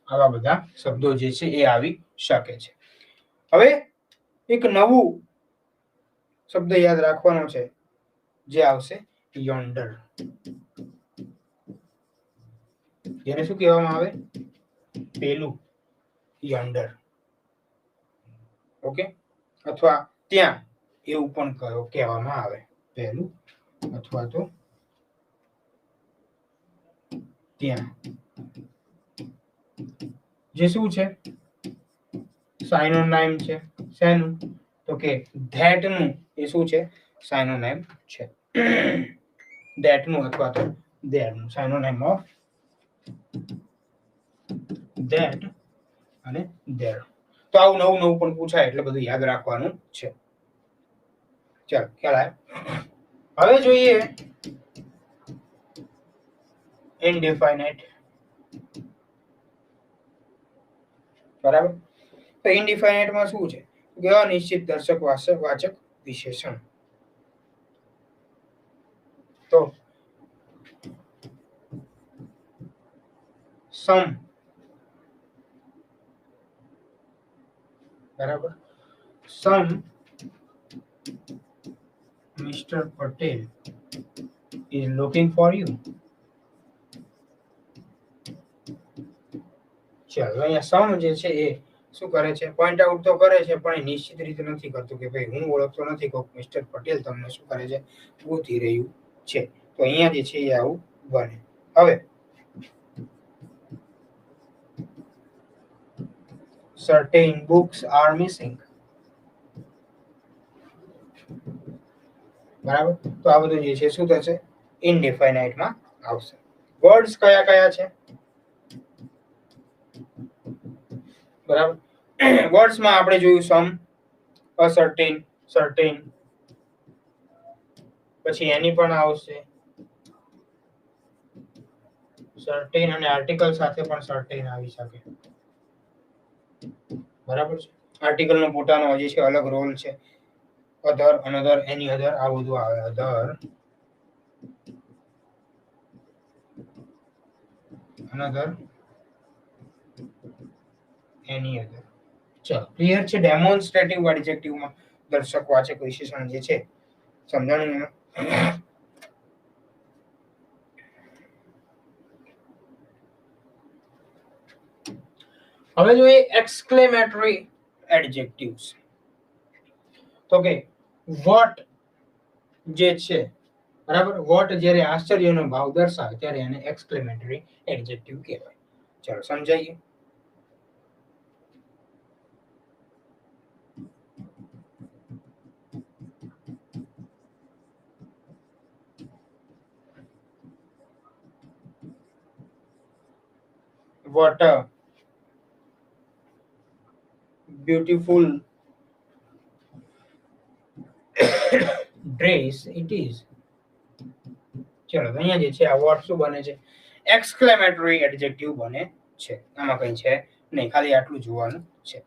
આવા બધા શબ્દો જે છે એ આવી શકે છે. હવે એક નવું શબ્દ યાદ રાખવાનો છે, જે આવશે યોન્ડર. જેને શું કહેવામાં આવે? પેલું, યોન્ડર. ઓકે. અથવા ત્યાં, એવું પણ કહેવામાં આવે. પેલું અથવા તો ત્યાં. જે શું છે? સાઇનોનાઇમ છે. શેનું? તો કે ધેટ નું. એ શું છે? સાઇનોનાઇમ છે. ધેટ નું અથવા તો ધેર નું. સાઇનોનાઇમ ઓફ ધેટ અને ધેર. તો આવું નવું નવું પણ પૂછાય એટલે બધું યાદ રાખવાનું છે. ચાલો, ખ્યાલ આવ્યો? હવે જોઈએ ઇનડિફાઇનાઇટ. બરાબર. તો ઇનડિફાઇનાઇટમાં શું છે? કે અનિશ્ચિત દર્શકવાચક વિશેષણ. તો સમ. બરાબર. સમ Mr. Patel is looking for you. ચાલો, અહીંયા સમ જે છે એ શું કરે છે? પોઈન્ટ આઉટ તો કરે છે, પણ નિશ્ચિત રીતે નથી કરતું કે ભાઈ હું ઓળખતો નથી કે મિસ્ટર પટેલ તમને શું કરે છે, ગોતી રહ્યું છે. તો અહીંયા જે છે એ આવું બને. હવે certain books are missing. બરાબર. તો આ બધું જે છે શું થશે? ઇનડિફાઇનાઇટ માં આવશે. વર્ડ્સ કયા કયા છે? બરાબર. વર્ડ્સ માં આપણે જોયું સમ, અસર્ટેન, સર્ટેન. પછી એની પણ આવશે સર્ટેન, અને આર્ટિકલ સાથે પણ સર્ટેન આવી શકે. બરાબર છે. આર્ટિકલ નો પોતાનો જે છે અલગ રોલ છે. અધર, અનધર, એની અધર, આ બધું આવે. અધર, અનધર, એની અધર. ચલો, ક્લિયર છે? ડેમોન્સ્ટ્રેટિવ એડજેક્ટિવમાં દર્શકવાચક વિશેષણ જે છે સમજાણું? હવે જોઈએ એક્સક્લેમેટરી એડજેક્ટિવ્સ. તો કે વોટ જે છે, બરાબર, વોટ જ્યારે આશ્ચર્યનો ભાવ દર્શાવે ત્યારે એને એક્સક્લેમેટરી એડજેક્ટિવ કહેવાય. ચલો સમજાઈએ. what a beautiful dress it is. ચલો અહીંયા જે છે આ what શું બને છે એક્સક્લેમેટરી એડજેક્ટિવ બને છે આમાં કંઈ છે નહીં ખાલી આટલું જોવાનું છે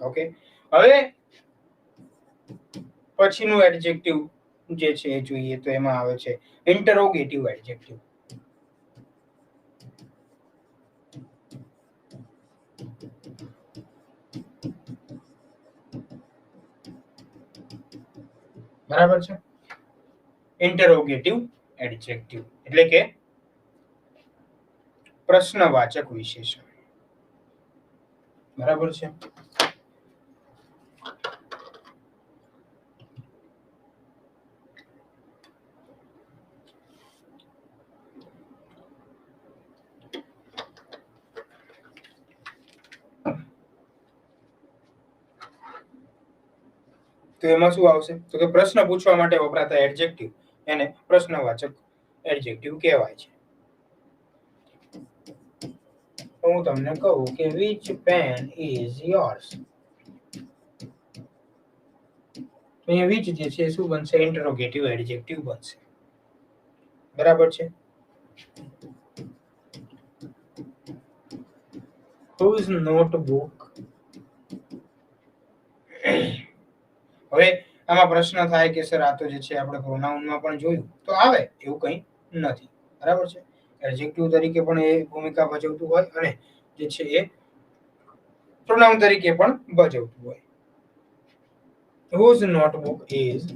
ઓકે હવે પછીનું એડજેક્ટિવ જે છે એ જોઈએ તો એમાં આવે છે ઇન્ટરોગેટિવ એડજેક્ટિવ બરાબર છે ઇન્ટરોગેટિવ એડજેક્ટિવ એટલે કે પ્રશ્નવાચક વિશેષણ બરાબર છે તો એમાં શું આવશે તો કે પ્રશ્ન પૂછવા માટે વપરાતા એડજેક્ટિવ એને પ્રશ્નવાચક એડજેક્ટિવ કહેવાય છે હું તમને કહું કે which pen is yours તો અહીંયા which જે છે શું બનશે ઇન્ટરોગેટિવ એડજેક્ટિવ બનશે બરાબર છે whose notebook હવે આમાં પ્રશ્ન થાય કે સર આ તો જે છે આપણે પ્રોનાઉનમાં પણ જોયું તો આવે એવું કંઈ નથી બરાબર છે એડજેક્ટિવ તરીકે પણ એ ભૂમિકા ભજવતું હોય અને જે છે એ પ્રોનાઉન તરીકે પણ ભજવતું હોય whose notebook is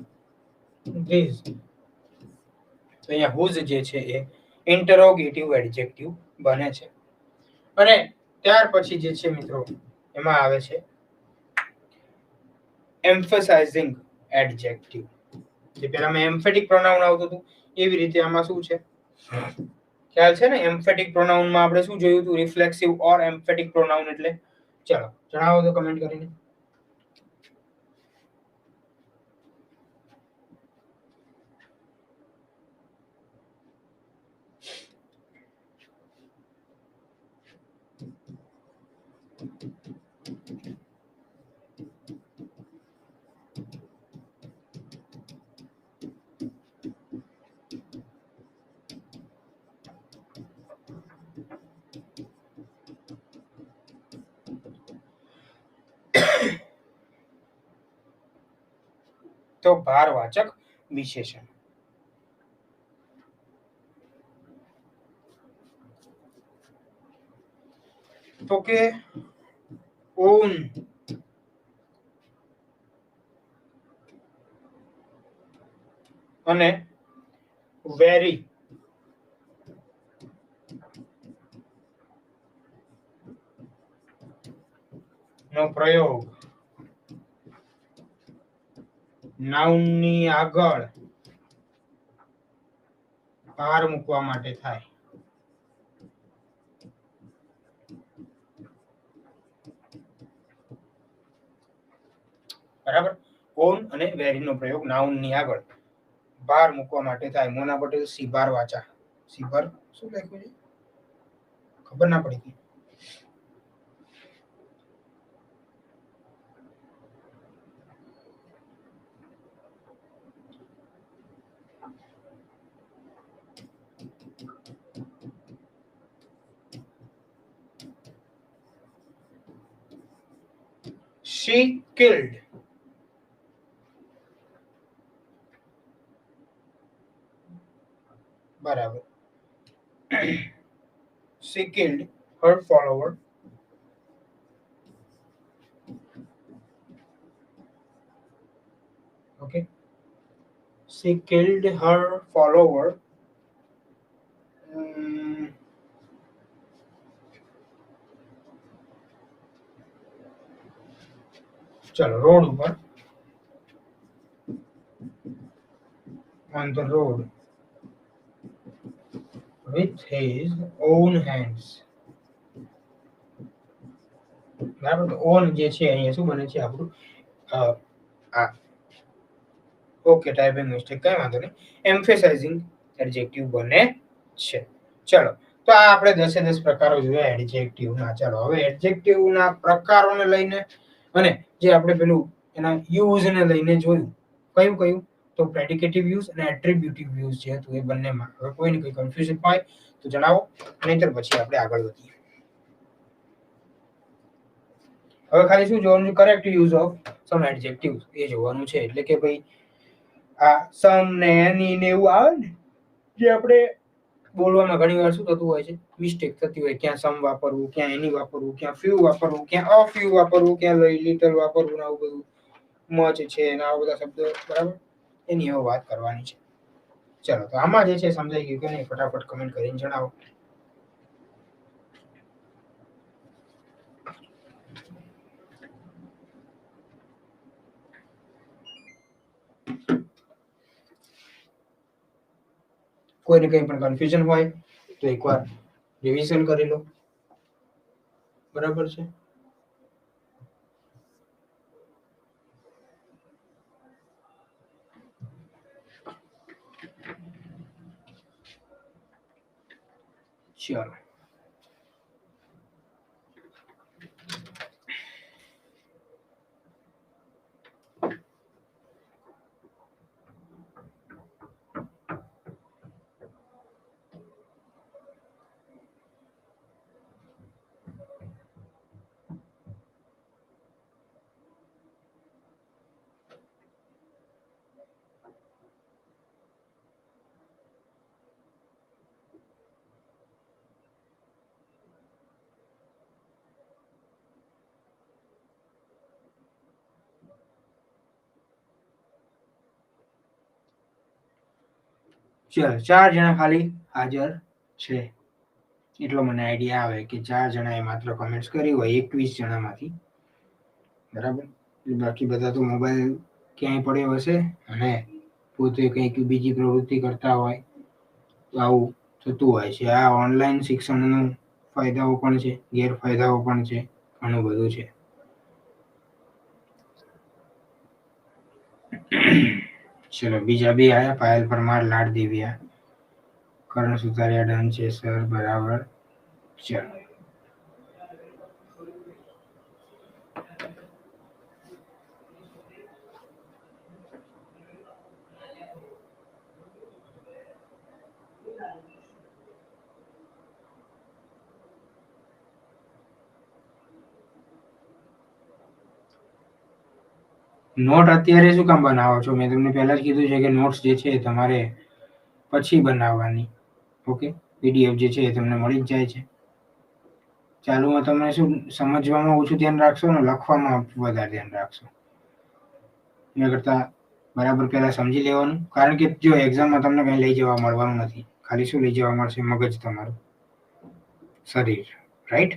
this તો અહીંયા whose જે છે એ ઇન્ટરોગેટિવ એડજેક્ટિવ બને છે અને ત્યાર પછી જે છે મિત્રો એમાં આવે છે emphasizing adjective જે પહેલામાં એમ્ફેટિક પ્રોનાઉન આવતું હતું એવી રીતે આમાં શું છે ખ્યાલ છે ને એમ્ફેટિક પ્રોનાઉનમાં આપણે શું જોયું હતું રિફ્લેક્સિવ ઓર એમ્ફેટિક પ્રોનાઉન એટલે ચલો જણાવો તો કમેન્ટ કરીને તો ભારવાચક વિશેષણ તો કે ઓન અને વેરી નો પ્રયોગ નાઉનની આગળ ભાર મૂકવા માટે થાય બરાબર ઓન અને વેરી નો પ્રયોગ નાઉનની આગળ ભાર મૂકવા માટે થાય મોના પટેલ સીભાર વાચા સીભાર શું લખ્યું છે ખબર ના પડી she killed બરાબર she killed her follower okay she killed her follower चलो रोड ऊपर on the road with his own hands બરાબર તો ઓન જે છે અહીંયા શું બને છે આપણું આ ઓકે ટાઈપિંગ મિસ્ટેક કઈ વાંધો નહીં એમ્ફેસાઇઝિંગ એડજેક્ટિવ બને છે ચલો તો આ આપણે 10 પ્રકારો જોયા એડજેક્ટિવના. ચાલો હવે એડજેક્ટિવના પ્રકારોને લઈને અને જે આપણે પેલું એના યુઝને લઈને જોયું. કયું કયું? તો પ્રેડિકેટિવ યુઝ અને એટ્રીબ્યુટિવ યુઝ છે. તો એ બંનેમાં હવે કોઈને કોઈ કન્ફ્યુઝન હોય તો જણાવો, નહીંતર પછી આપણે આગળ વધીએ. હવે ખાલી શું જોવાનું છે? Correct use of some adjectives એ જોવાનું છે. એટલે કે ભાઈ આ સમ ને એની ને એવું આવે ને, જે આપણે બોલવામાં ઘણી વાર શું થતું હોય છે, મિસ્ટેક થતી હોય. ક્યાં સમ વાપરવું, ક્યાં એની વાપરવું, ક્યાં ફ્યુ વાપરવું, ક્યાં અ ફ્યુ વાપરવું, ક્યાં લિટલ વાપરવું, ને આવું બધું મચ છે ને આવા બધા શબ્દો, બરાબર, એની હવે વાત કરવાની છે. ચલો તો આમાં જે છે સમજાઈ ગયું કે નહીં? ફટાફટ કમેન્ટ કરીને જણાવો. કોઈને કંઈ પણ કન્ફ્યુઝન હોય તો એકવાર રિવિઝન કરી લો. બરાબર છે? ચાલો ચાલો 4 જણા ખાલી હાજર છે, એટલો મને આઈડિયા આવે કે 4 જણાએ માત્ર કમેન્ટ્સ કરી હોય 21 જણામાંથી. બરાબર. બાકી બધા તો મોબાઈલ ક્યાંય પડ્યો હશે અને પોતે કંઈક બીજી પ્રવૃત્તિ કરતા હોય. તો આવું થતું હોય છે. આ ઓનલાઈન શિક્ષણનું ફાયદાઓ પણ છે, ગેરફાયદાઓ પણ છે, ઘણું બધું છે. ચલો બીજા બી આયા. પાયલ પરમાર, લાડ દેવિયા, કરણ સુતારિયા ડન છે સર, બરાબર. ચલો નોટ અત્યારે શું કામ બનાવો છો? મેં તમને પહેલા જ કીધું છે કે નોટ્સ જે છે તમારે પછી બનાવવાની. ઓકે, પીડીએફ જે છે એ તમને મળી જ જાય છે. ચાલુમાં તમે શું સમજવામાં ઓછું ધ્યાન રાખશો ને લખવામાં વધારે ધ્યાન રાખશો. એના કરતાં બરાબર પહેલા સમજી લેવાનું. કારણ કે જો એક્ઝામમાં તમને કંઈ લઈ જવા મળવાનું નથી. ખાલી શું લઈ જવા મળશે? મગજ તમારું, શરીર. રાઈટ?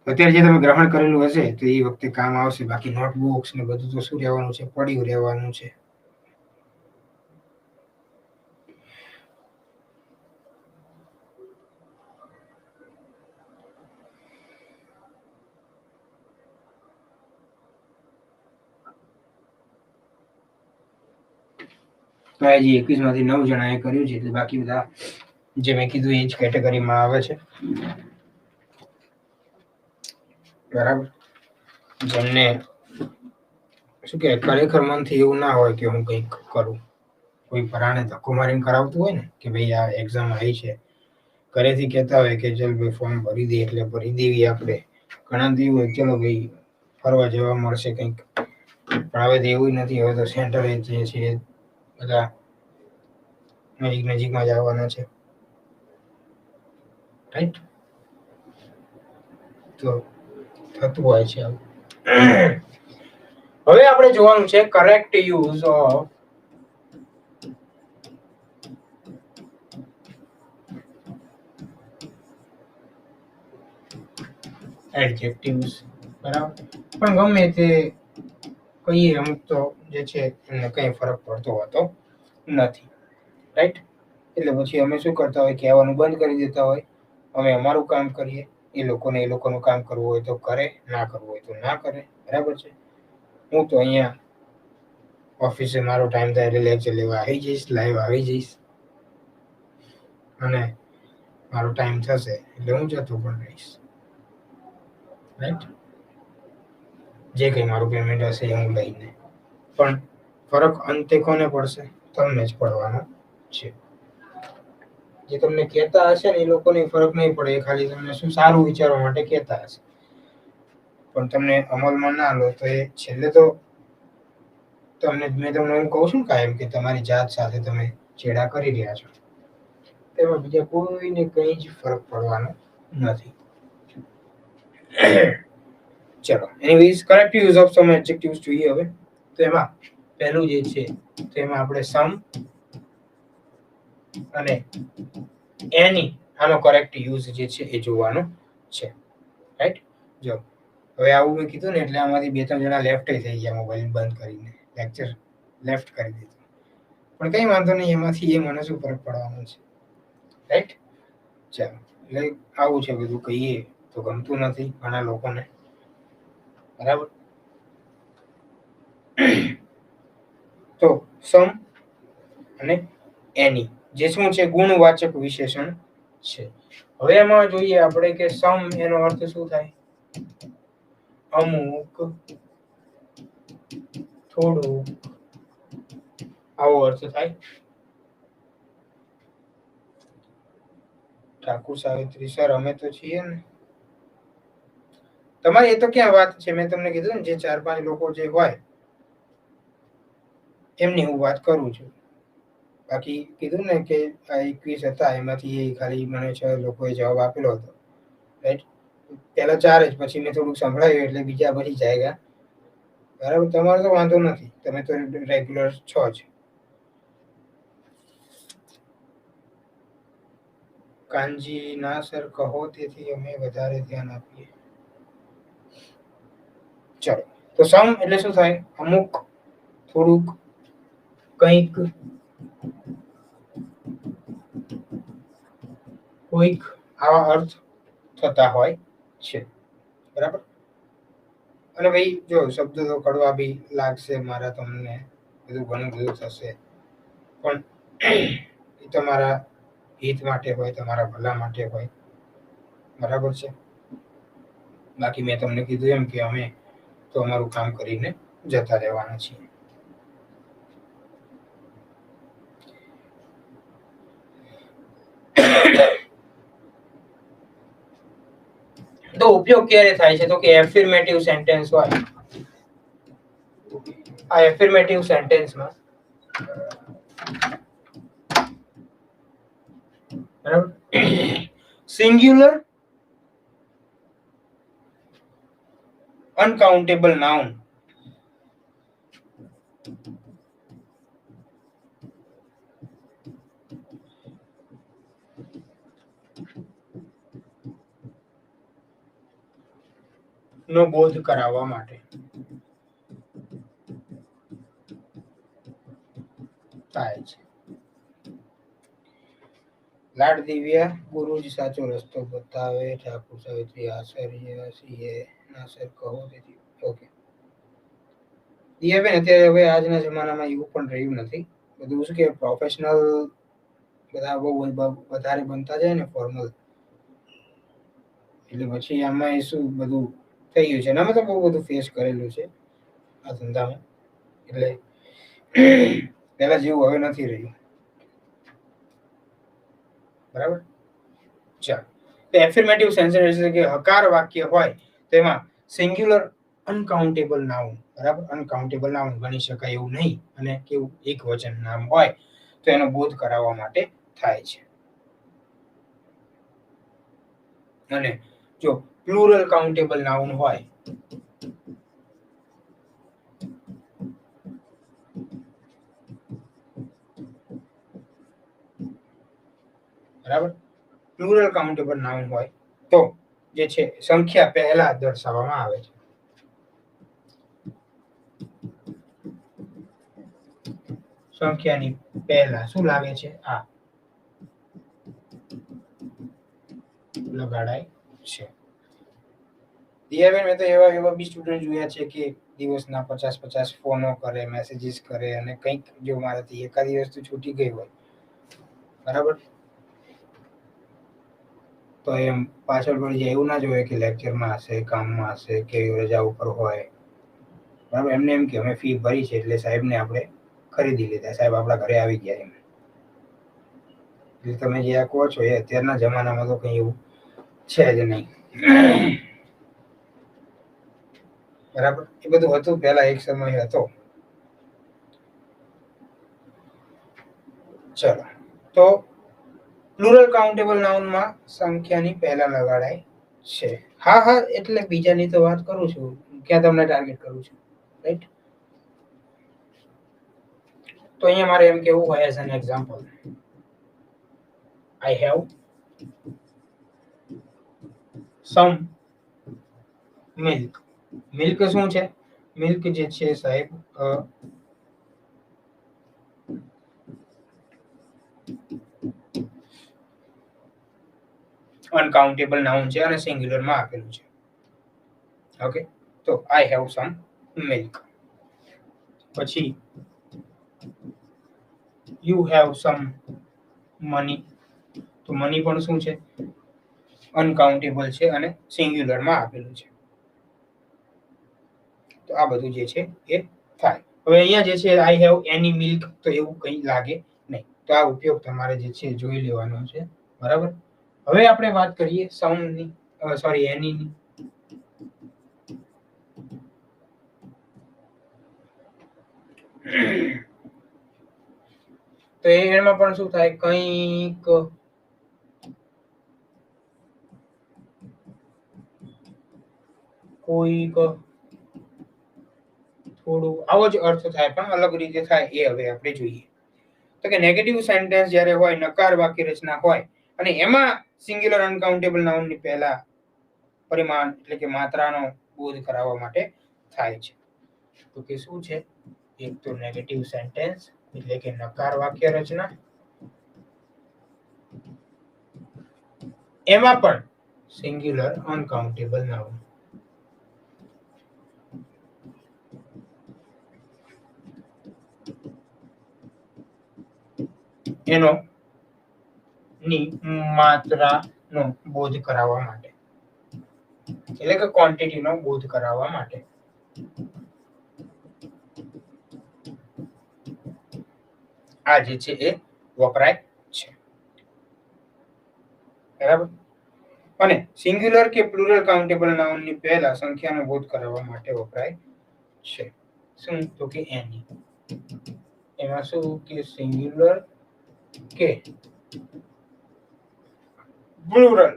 અત્યારે જે તમે ગ્રહણ કરેલું હશે તો એ વખતે કામ આવશે. બાકી નોટબુક્સ ને બધું તો શું રહેવાનું છે? પડ્યું રહેવાનું છે. તો હજી 21 માંથી 9 જણાએ કર્યું છે. એટલે બાકી બધા જે મેં કીધું એ જ કેટેગરીમાં આવે છે. બરાબર. જેમને શું કે ખરેખર મનથી એવું ના હોય કે હું કંઈક કરું, કોઈ પરાણે ધક્કો મારીને કરાવતું હોય ને કે ભાઈ આ એક્ઝામ આવી છે, ઘરેથી કહેતા હોય કે ચલ ભાઈ ફોર્મ ભરી દે, એટલે ભરી દેવી આપણે. ઘણા એવું હોય ચલો ભાઈ ફરવા જવા મળશે કંઈક, પણ હવે તો એવું નથી. હવે તો સેન્ટર જે છે બધા નજીકમાં જ આવવાના છે. રાઈટ? તો થતું હોય છે આવું. હવે આપણે જોવાનું છે કરેક્ટ યુઝ ઓફ એડજેક્ટિવ્સ. બરાબર. પણ ગમે તે કહીએ અમુક તો જે છે એમને કંઈ ફરક પડતો હોતો નથી. રાઈટ? એટલે પછી અમે શું કરતા હોય, કહેવાનું બંધ કરી દેતા હોય. અમે અમારું કામ કરીએ, એ લોકોનું કામ કરવું હોય તો કરે, ના કરવું હોય તો ના કરે. બરાબર છે? હું તો અહીંયા ઓફિસે મારો ટાઈમ થાય એટલે લેક્ચર લેવા આવી જઈશ, લાઈવ આવી જઈશ. અને મારો ટાઈમ થશે એટલે હું જતો પણ રહીશ, રાઈટ? જે કંઈ મારું પેમેન્ટ હશે એ હું લઈને, પણ ફરક અંતે કોને પડશે? તમને જ પડવાનો છે. જે તમને કહેતા હશે ને એ લોકોને ફરક નહીં પડે, એ ખાલી તમને શું સારું વિચારવા માટે કહેતા હશે, પણ તમને અમલમાં ના લો તો એ છેલ્લે તો મેં તમને હું કહું છું કાયમ કે તમારી જાત સાથે તમે ચેડા કરી રહ્યા છો, તેમાં બીજા કોઈને કંઈ જ ફરક પડવાનો નથી. ચલો, anyways correct use of some adjectives જોઈએ હવે. તો એમાં પહેલું જે છે તેમાં આપણે સમ અને એની આનો કરેક્ટ યુઝ જે છે એ જોવાનો છે, રાઈટ? જો હવે આવું મેં કીધું ને એટલે આમાંથી 2-3 જણા લેફ્ટ થઈ ગયા, મોબાઈલ બંધ કરીને લેક્ચર લેફ્ટ કરી દીધું, પણ કંઈ વાંધો નહીં, એમાંથી એ મને શું ફરક પડવાનો છે, રાઈટ? ચાલો, એટલે આવું છે બધું. કહીએ તો ગમતું નથી ઘણા લોકોને, બરાબર? તો સમ અને એની જે શું છે? ગુણવાચક વિશેષણ છે. હવે એમાં જોઈએ આપણે કે સમ એનો અર્થ શું થાય? અમુક, થોડું, આવો અર્થ થાય. ઠાકુર સાવિત્રી સર, અમે તો છીએ ને. તમારે એ તો ક્યાં વાત છે? મેં તમને કીધું ને, જે 4-5 લોકો જે હોય એમની હું વાત કરું છું. બાકી કીધું ને કે આ 21 હતા, એમાંથી ખાલી મને 6 લોકોએ જવાબ આપેલો હતો, રાઈટ? પેલા 4 જ, પછી મેં થોડુંક સંભળાયું એટલે બીજા પછી જાયગા, બરાબર? તમારો તો વાંધો નથી, તમે તો રેગ્યુલર છો જ. કાનજી, ના સર કહો, તેથી અમે વધારે ધ્યાન આપીએ. ચલો, તો સમ એટલે શું થાય? અમુક, થોડુંક, કંઈક, કોઈક, આવા અર્થ થતા હોય છે, બરાબર? અને ભાઈ જો શબ્દ તો કડવા બી લાગશે મારા તમને, બધું ઘણું બધું થશે, પણ એ તમારા હિત માટે હોય, તમારા ભલા માટે હોય, બરાબર છે? બાકી મેં તમને કીધું એમ કે અમે તો અમારું કામ કરીને જતા રહેવાના છીએ. તો ઉપયોગ ક્યારે થાય છે? તો કે એફર્મેટિવ સેન્ટેન્સ હોય. આ એફર્મેટિવ સેન્ટેન્સમાં, બરાબર, સિંગ્યુલર અનકાઉન્ટેબલ નાઉન નો બોધ કરાવવા માટે થાય છે. લાડ દિવ્યા, ગુરુજી સાચો રસ્તો બતાવે, ઠાકુર સાવિત્રી આચાર્ય સીએ, ના સર કહો, તેથી ઓકે. દિવ્યાબેન, અત્યારે હવે આજના જમાનામાં એવું પણ રહ્યું નથી, બધું શું કે પ્રોફેશનલ બધા બહુ વધારે બનતા જાય ને, ફોર્મલ, એટલે પછી આમાં શું બધું થઈ ગયું છે. અમે તો બહુ બધું ફેસ કરેલું છે આ ધંધામાં, એટલે પેલા જેવું હવે નથી રહ્યું, બરાબર? ચાલો, તો એફર્મેટિવ સેન્ટેન્સ એટલે કે હકાર વાક્ય હોય તેમાં સિંગ્યુલર અનકાઉન્ટેબલ નાઉન, બરાબર? અનકાઉન્ટેબલ નાઉન ગણી શકાય એવું નહીં, અને કેવું એક વચન નામ હોય તો એનો બોધ કરાવવા માટે થાય છે. અને જો પ્લુરલ કાઉન્ટેબલ નાઉન હોય, બરાબર, પ્લુરલ કાઉન્ટેબલ નાઉન હોય તો જે છે સંખ્યા પહેલા દર્શાવવામાં આવે છે. સંખ્યાની પહેલા શું લાગે છે? આ લગાડાય છે. દિયાબેન, મેં તો એવા બી સ્ટુડન્ટ જોયા છે કે દિવસના 50 ફોનો કરે, મેસેજીસ કરે, અને કંઈક જો મારાથી એકાદી વસ્તુ છૂટી ગઈ હોય, બરાબર, તો એમ પાછળ પડી જાય એવું ના જોઈએ કે લેક્ચરમાં હશે, કામમાં હશે કે રજા ઉપર હોય, બરાબર. એમને એમ કે અમે ફી ભરી છે એટલે સાહેબને આપણે ખરીદી લીધા, સાહેબ આપણા ઘરે આવી ગયા એમ. એટલે તમે જે આ કહો છો એ અત્યારના જમાનામાં તો કંઈ એવું છે જ નહીં, બરાબર. એ બધું હતું પહેલા, એક સમય હતો. ચલો, તો પ્લુરલ કાઉન્ટેબલ નાઉનમાં સંખ્યાની પહેલા લગાડાય છે. હા એટલે બીજાની તો વાત કરું છું, ક્યાં તમને ટાર્ગેટ કરું છું, રાઈટ. તો અહીંયા મારે એમ કેવું હોય, as an example, I have some milk. Milk શું છે? મિલ્ક જે છે સાહેબ અનકાઉન્ટેબલ નાઉન છે અને સિંગ્યુલર માં આપેલું છે. ઓકે, તો આઈ હેવ સમ મિલ્ક. પછી યુ હેવ સમ મની. તો મની પણ શું છે? અનકાઉન્ટેબલ છે અને સિંગ્યુલર માં આપેલું છે. તો આ બધું જે છે એ થાય. હવે અહીંયા જે છે આઈ હેવ એની મિલ્ક, તો એવું કંઈ લાગે નહીં. તો આ ઉપયોગ તમારે જે છે જોઈ લેવાનો છે, બરાબર. હવે આપણે વાત કરીએ સમની, સોરી એનીની. તો એમાં પણ શું થાય, કંઈક કોઈક થોડું આવો જ અર્થ થાય, પણ અલગ રીતે થાય. એ હવે આપણે જોઈએ. તો કે નેગેટિવ સેન્ટેન્સ જ્યારે હોય, નકાર વાક્ય રચના હોય અને એમાં સિંગ્યુલર અનકાઉન્ટેબલ નાઉનની પહેલા પરિમાણ એટલે કે માત્રાનો બોધ કરાવવા માટે થાય છે. તો કે શું છે? એક તો નેગેટિવ સેન્ટેન્સ એટલે કે નકાર વાક્ય રચના, એમાં પણ સિંગ્યુલર અનકાઉન્ટેબલ નાઉન. એનો ની માત્રાનો બોધ કરાવવા માટે, એટલે કે ક્વોન્ટિટીનો બોધ કરાવવા માટે. આ જે છે એ વપરાય છે, બરાબર. અને સિંગ્યુલર કે પ્લુરલ કાઉન્ટેબલ નાઉનની પહેલા સંખ્યાનો બોધ કરાવવા માટે વપરાય છે. શું? તો કે એની. એમાં શું કે સિંગ્યુલર કે પ્લુરલ,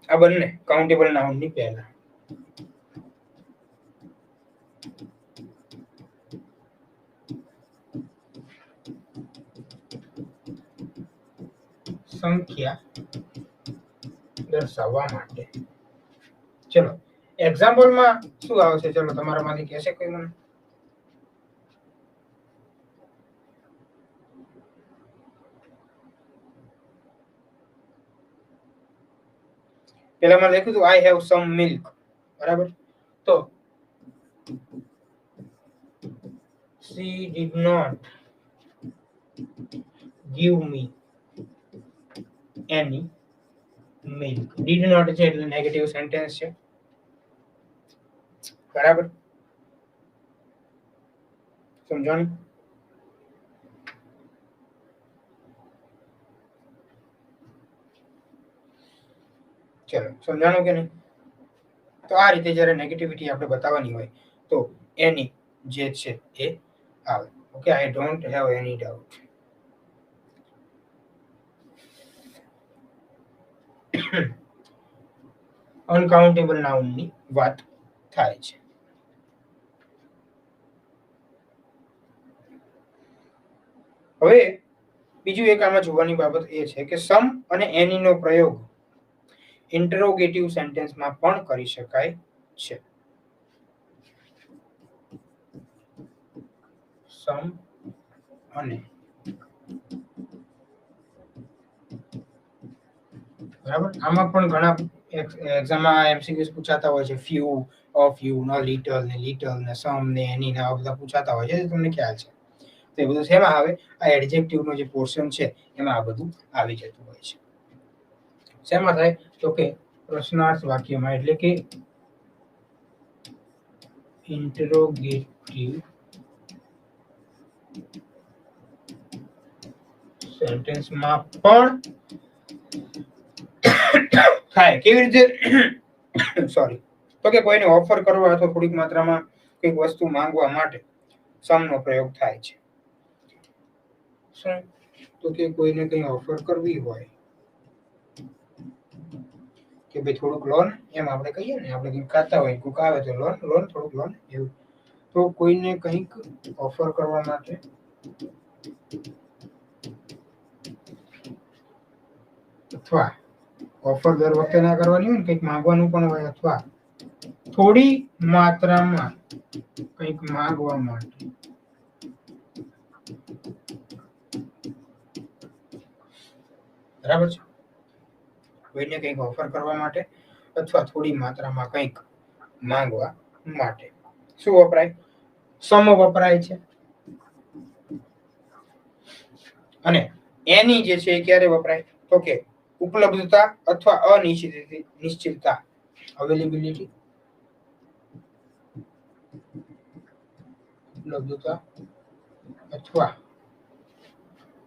આ બંને કાઉન્ટેબલ નાઉનની પહેલા સંખ્યા દર્શાવવા માટે. ચલો એક્ઝામ્પલમાં શું આવશે? ચલો તમારામાંથી કહેશે કોઈ મને? પેલામાં લખ્યું હતું આઈ હેવ સમ મિલ્ક, બરાબર. તો she did not give me any milk. did not છે એટલે નેગેટિવ સેન્ટેન્સ છે, બરાબર. સમજાણું? ચલો સમજાણું કે નહીં? તો આ રીતે જ્યારે નેગેટિવિટી આપણે બતાવવાની હોય તો એની જે છે એ આવે. Okay, I don't have any doubt. Uncountable નાઉનની વાત થાય છે. હવે બીજું એક આમાં જોવાની બાબત એ છે કે સમ અને એનીનો પ્રયોગ ઇન્ટરોગેટિવ સેન્ટેન્સમાં પણ કરી શકાય છે. સમ અને, બરાબર. આમાં પણ ઘણા એક્ઝામમાં એમસીક્યુઝ પૂછાતા હોય છે. ફ્યુ, ઓફ યુ, ન લિટલ ને લિટલ ને સમ ને એની ને આ બધા પૂછાતા હોય છે, તમને ખ્યાલ છે. તો એ બધું શેમાં આવે? આ એડજેક્ટિવનો જે પોર્શન છે એમાં આ બધું આવી જતું હોય છે. શેમાં થાય તો કે પ્રશ્નાર્થ વાક્યમાં, એટલે કે ઇન્ટરોગેટિવ સેન્ટેન્સમાં પણ થાય. કેવી રીતે? સોરી. તો કે કોઈને ઓફર કરવા અથવા થોડીક માત્રામાં કંઈક વસ્તુ માંગવા માટે સમનો પ્રયોગ થાય છે. શું? તો કે કોઈને કંઈ ઓફર કરવી હોય કે ભાઈ થોડુંક લોન, એમ આપણે કહીએ ને, આપણે કંઈક ખાતા હોય, કોઈક આવે તો લોન લોન થોડુંક લોન એવું. તો કોઈને કંઈક ઓફર કરવા માટે અથવા ઓફર દર વખતે ના કરવાની હોય ને, કંઈક માંગવાનું પણ હોય, અથવા થોડી માત્રામાં કંઈક માંગવા માટે બરાબર છે. કોઈને કંઈક ઓફર કરવા માટે અથવા થોડી માત્રામાં કંઈક માંગવા માટે શું વપરાય? સમ વપરાય છે. અને એની જે છે એ ક્યારે વપરાય તો કે ઉપલબ્ધતા અથવા અનિશ્ચિતતા, અવેલેબિલિટી, ઉપલબ્ધતા અથવા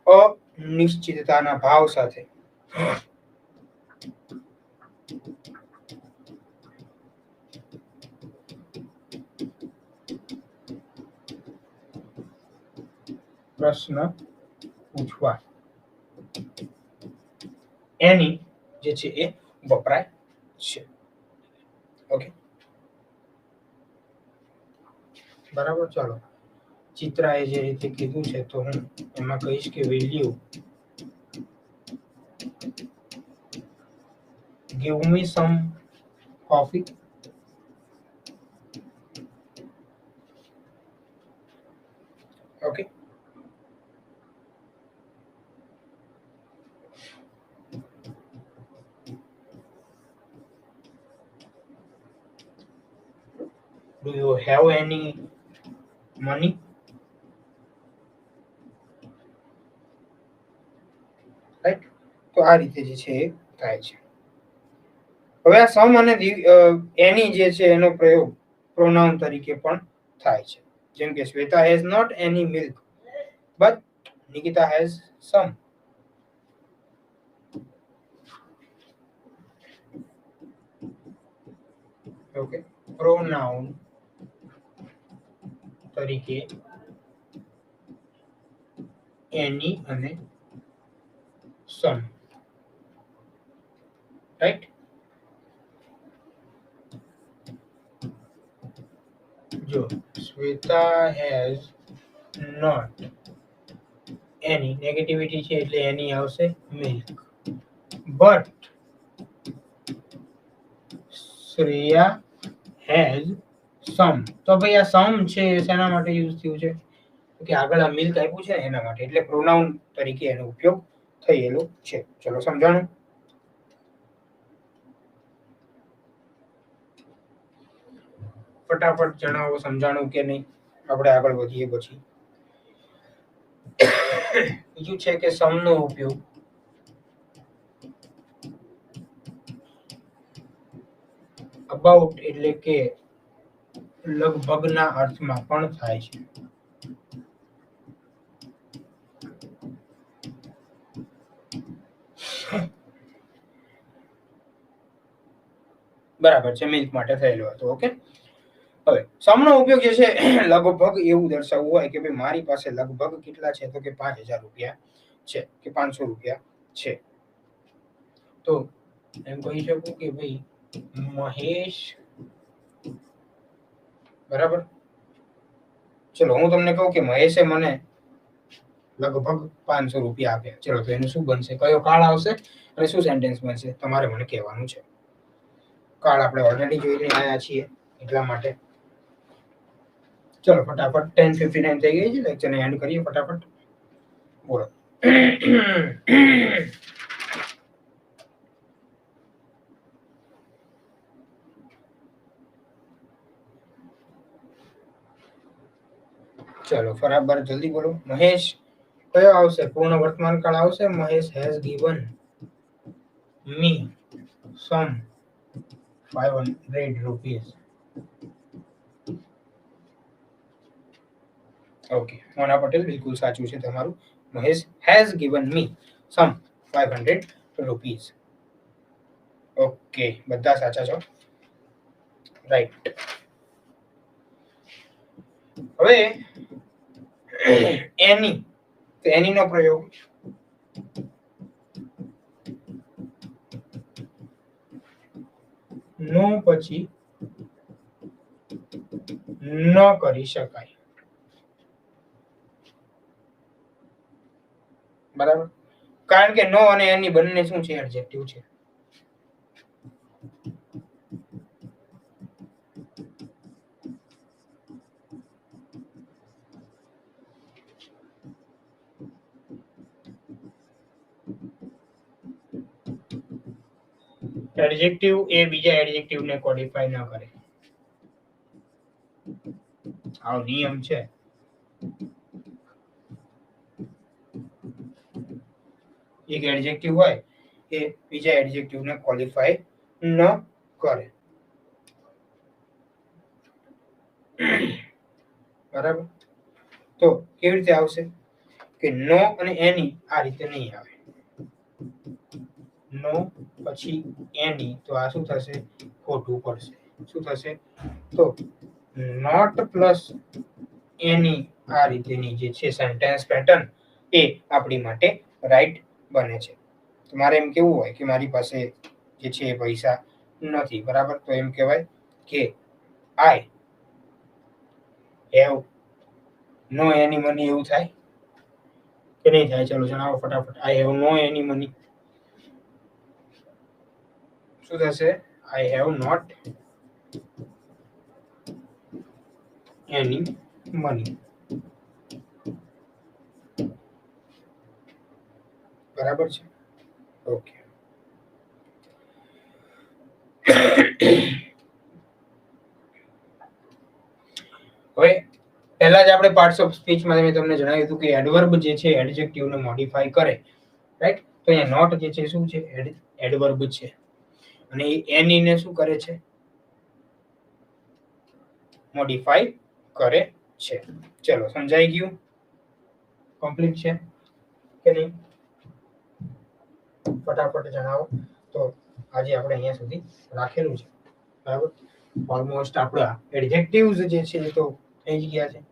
અનિશ્ચિતતાના ભાવ સાથે પ્રશ્ન પૂછવા એની જે છે એ વપરાય છે. ઓકે, બરાબર. ચાલો, ચિત્રાએ જે રીતે કીધું છે તો હું એમાં કહીશ કે value give me some coffee. Okay. Do you have any money? Right. તો આ રીતે જે છે એ થાય છે. હવે આ સમ અને એની જે છે એનો પ્રયોગ પ્રોનાઉન તરીકે પણ થાય છે. જેમ કે Shweta has not any milk but Nikita has some. Okay, pronoun તરીકે એની અને સમ. રાઈટ. જો Shweta has not any, negativity છે એટલે એની આવશે milk, but Shreya has some. તો ભાઈ આ સમ છે શેના માટે યુઝ થયું છે કે આગળ આ મિલ્ક આપ્યું છે એના માટે, એટલે પ્રોનાઉન તરીકે એનો ઉપયોગ થયેલો છે. ચલો, સમજાણું? ફટાફટ જણાવો સમજાણું કે નહીં, આપણે આગળ વધીએ પછી. બીજું છે કે સમનો ઉપયોગ અબાઉટ એટલે કે લગભગના અર્થમાં પણ થાય છે. બરાબર છે, મિલ્ક માટે થયેલો હતો. ઓકે, હવે સમનો ઉપયોગ જે છે લગભગ એવું દર્શાવવું હોય કે ભાઈ મારી પાસે લગભગ કેટલા છે તો કે 5000 રૂપિયા છે કે 500 રૂપિયા છે. તો એમ કહી શકું કે ભાઈ મહેશ, બરાબર. ચલો, હું તમને કહું કે મહેશે મને લગભગ 500 રૂપિયા આપ્યા. ચલો, તો એનું શું બનશે? કયો કાળ આવશે અને શું સેન્ટેન્સ બનશે? તમારે મને કહેવાનું છે. કાળ આપણે ઓલરેડી જોઈને આવ્યા છીએ એટલા માટે. ચલો ફટાફટ, 10:59 થઈ ગઈ છે, લેક્ચરને એન્ડ કરીએ ફટાફટ. બોલો. ચલો બરાબર, જલ્દી બોલો. મહેશ કયો આવશે? પૂર્ણ વર્તમાન કાળ આવશે. Mahesh has given me some 500 rupees. Okay, Mona Patel બિલકુલ સાચું છે તમારું. Mahesh has given me some 500 rupees. Okay, બધા સાચા છો. રાઈટ. હવે એની, તો એની નો પ્રયોગ નો પછી ન કરી શકાય. બરાબર, કારણ કે નો અને એની બંને શું છે? એડજેક્ટિવ છે. એડજેક્ટિવ એ બીજા એડજેક્ટિવને કોડિફાઈ ન કરે. આવો નિયમ છે. એક એડજેક્ટિવ હોય એ બીજા એડજેક્ટિવને ક્વોલિફાય ન કરે. બરાબર, તો કેવી રીતે આવશે કે નો અને એની આ રીતે નહીં આવે. નો પછી એની, તો આ શું થશે? ખોટું પડશે. શું થશે? તો નોટ પ્લસ એની આ રીતેની જે છે સેન્ટેન્સ પેટર્ન એ આપણી માટે રાઈટ બને છે. મારે એમ કેવું હોય કે મારી પાસે જે છે એ પૈસા નથી, બરાબર, તો એમ કહેવાય કે આઈ હેવ નો એની મની. એવું થાય કે નહીં થાય? ચલો જણાવો ફટાફટ. I have no any money. શું થશે? I have not any money. બરાબર છે. ઓકે. હવે પહેલા જ આપણે પાર્ટ્સ ઓફ સ્પીચમાં મેં તમને જણાવ્યું હતું કે એડવર્બ જે છે એડજેક્ટિવને મોડિફાઈ કરે, રાઈટ? તો અહીંયા નોટ જે છે શું છે? એડવર્બ છે. અને એ એનીને શું કરે છે? મોડિફાઈ કરે છે. ચલો, સમજાઈ ગયું? કમ્પ્લીટ છે કે નહીં? ફટાફટ જણાવો. તો આજે આપણે અહીંયા સુધી રાખેલું છે. બરાબર, ઓલમોસ્ટ આપણા એડજેક્ટિવ્સ જે છે એ તો થઈ જ ગયા છે.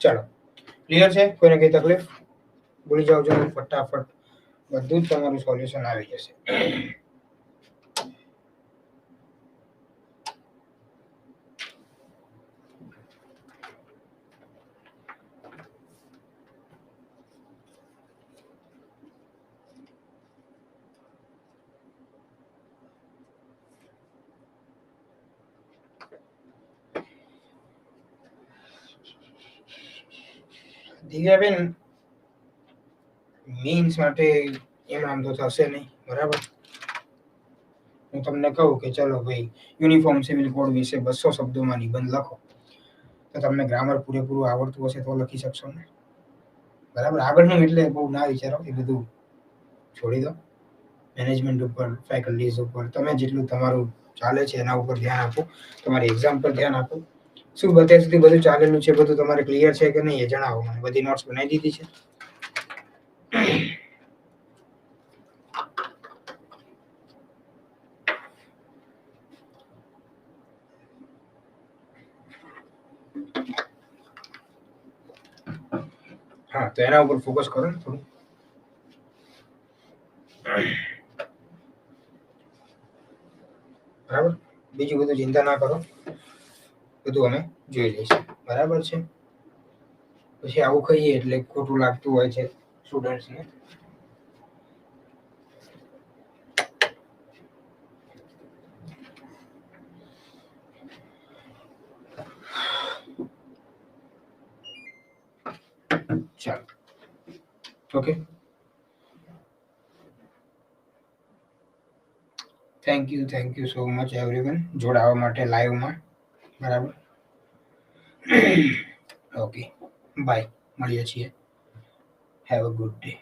ચલો, ક્લિયર છે? કોઈને કઈ તકલીફ? ભૂલી જાવ છો ફટાફટ, બધું જ તમારું સોલ્યુશન આવી જશે. દિવ્યાબેન, મીન્સ માટે એમ આમ તો થશે નહીં, બરાબર? હું તમને કહું કે ચલો ભાઈ યુનિફોર્મ સિવિલ કોડ વિશે 200 શબ્દોમાં નિબંધ લખો, તો તમને ગ્રામર પૂરેપૂરું આવડતું હશે તો લખી શકશો ને? બરાબર, આગળનું એટલે બહુ ના વિચારો, એ બધું છોડી દો. મેનેજમેન્ટ ઉપર, ફેકલ્ટીઝ ઉપર, તમે જેટલું તમારું ચાલે છે એના ઉપર ધ્યાન આપો, તમારી એક્ઝામ પર ધ્યાન આપો. શું અત્યાર સુધી બધું ચાલેલું છે, બધું તમારે ક્લિયર છે કે નહીં એ જણાવો મને. બધી નોટ્સ બનાવી દીધી છે? હા, તો એના ઉપર ફોકસ કરો ને થોડું. બરાબર, બીજું બધું ચિંતા ના કરો, બધું અમે જોઈ લઈશું. બરાબર છે? પછી આવું કહીએ એટલે ખોટું લાગતું હોય છે સ્ટુડન્ટ્સને. ચાલો, okay, thank you so much everyone જોડાવા માટે લાઈવમાં. બરાબર, ઓકે, બાય, મળીએ છીએ. Have a good day.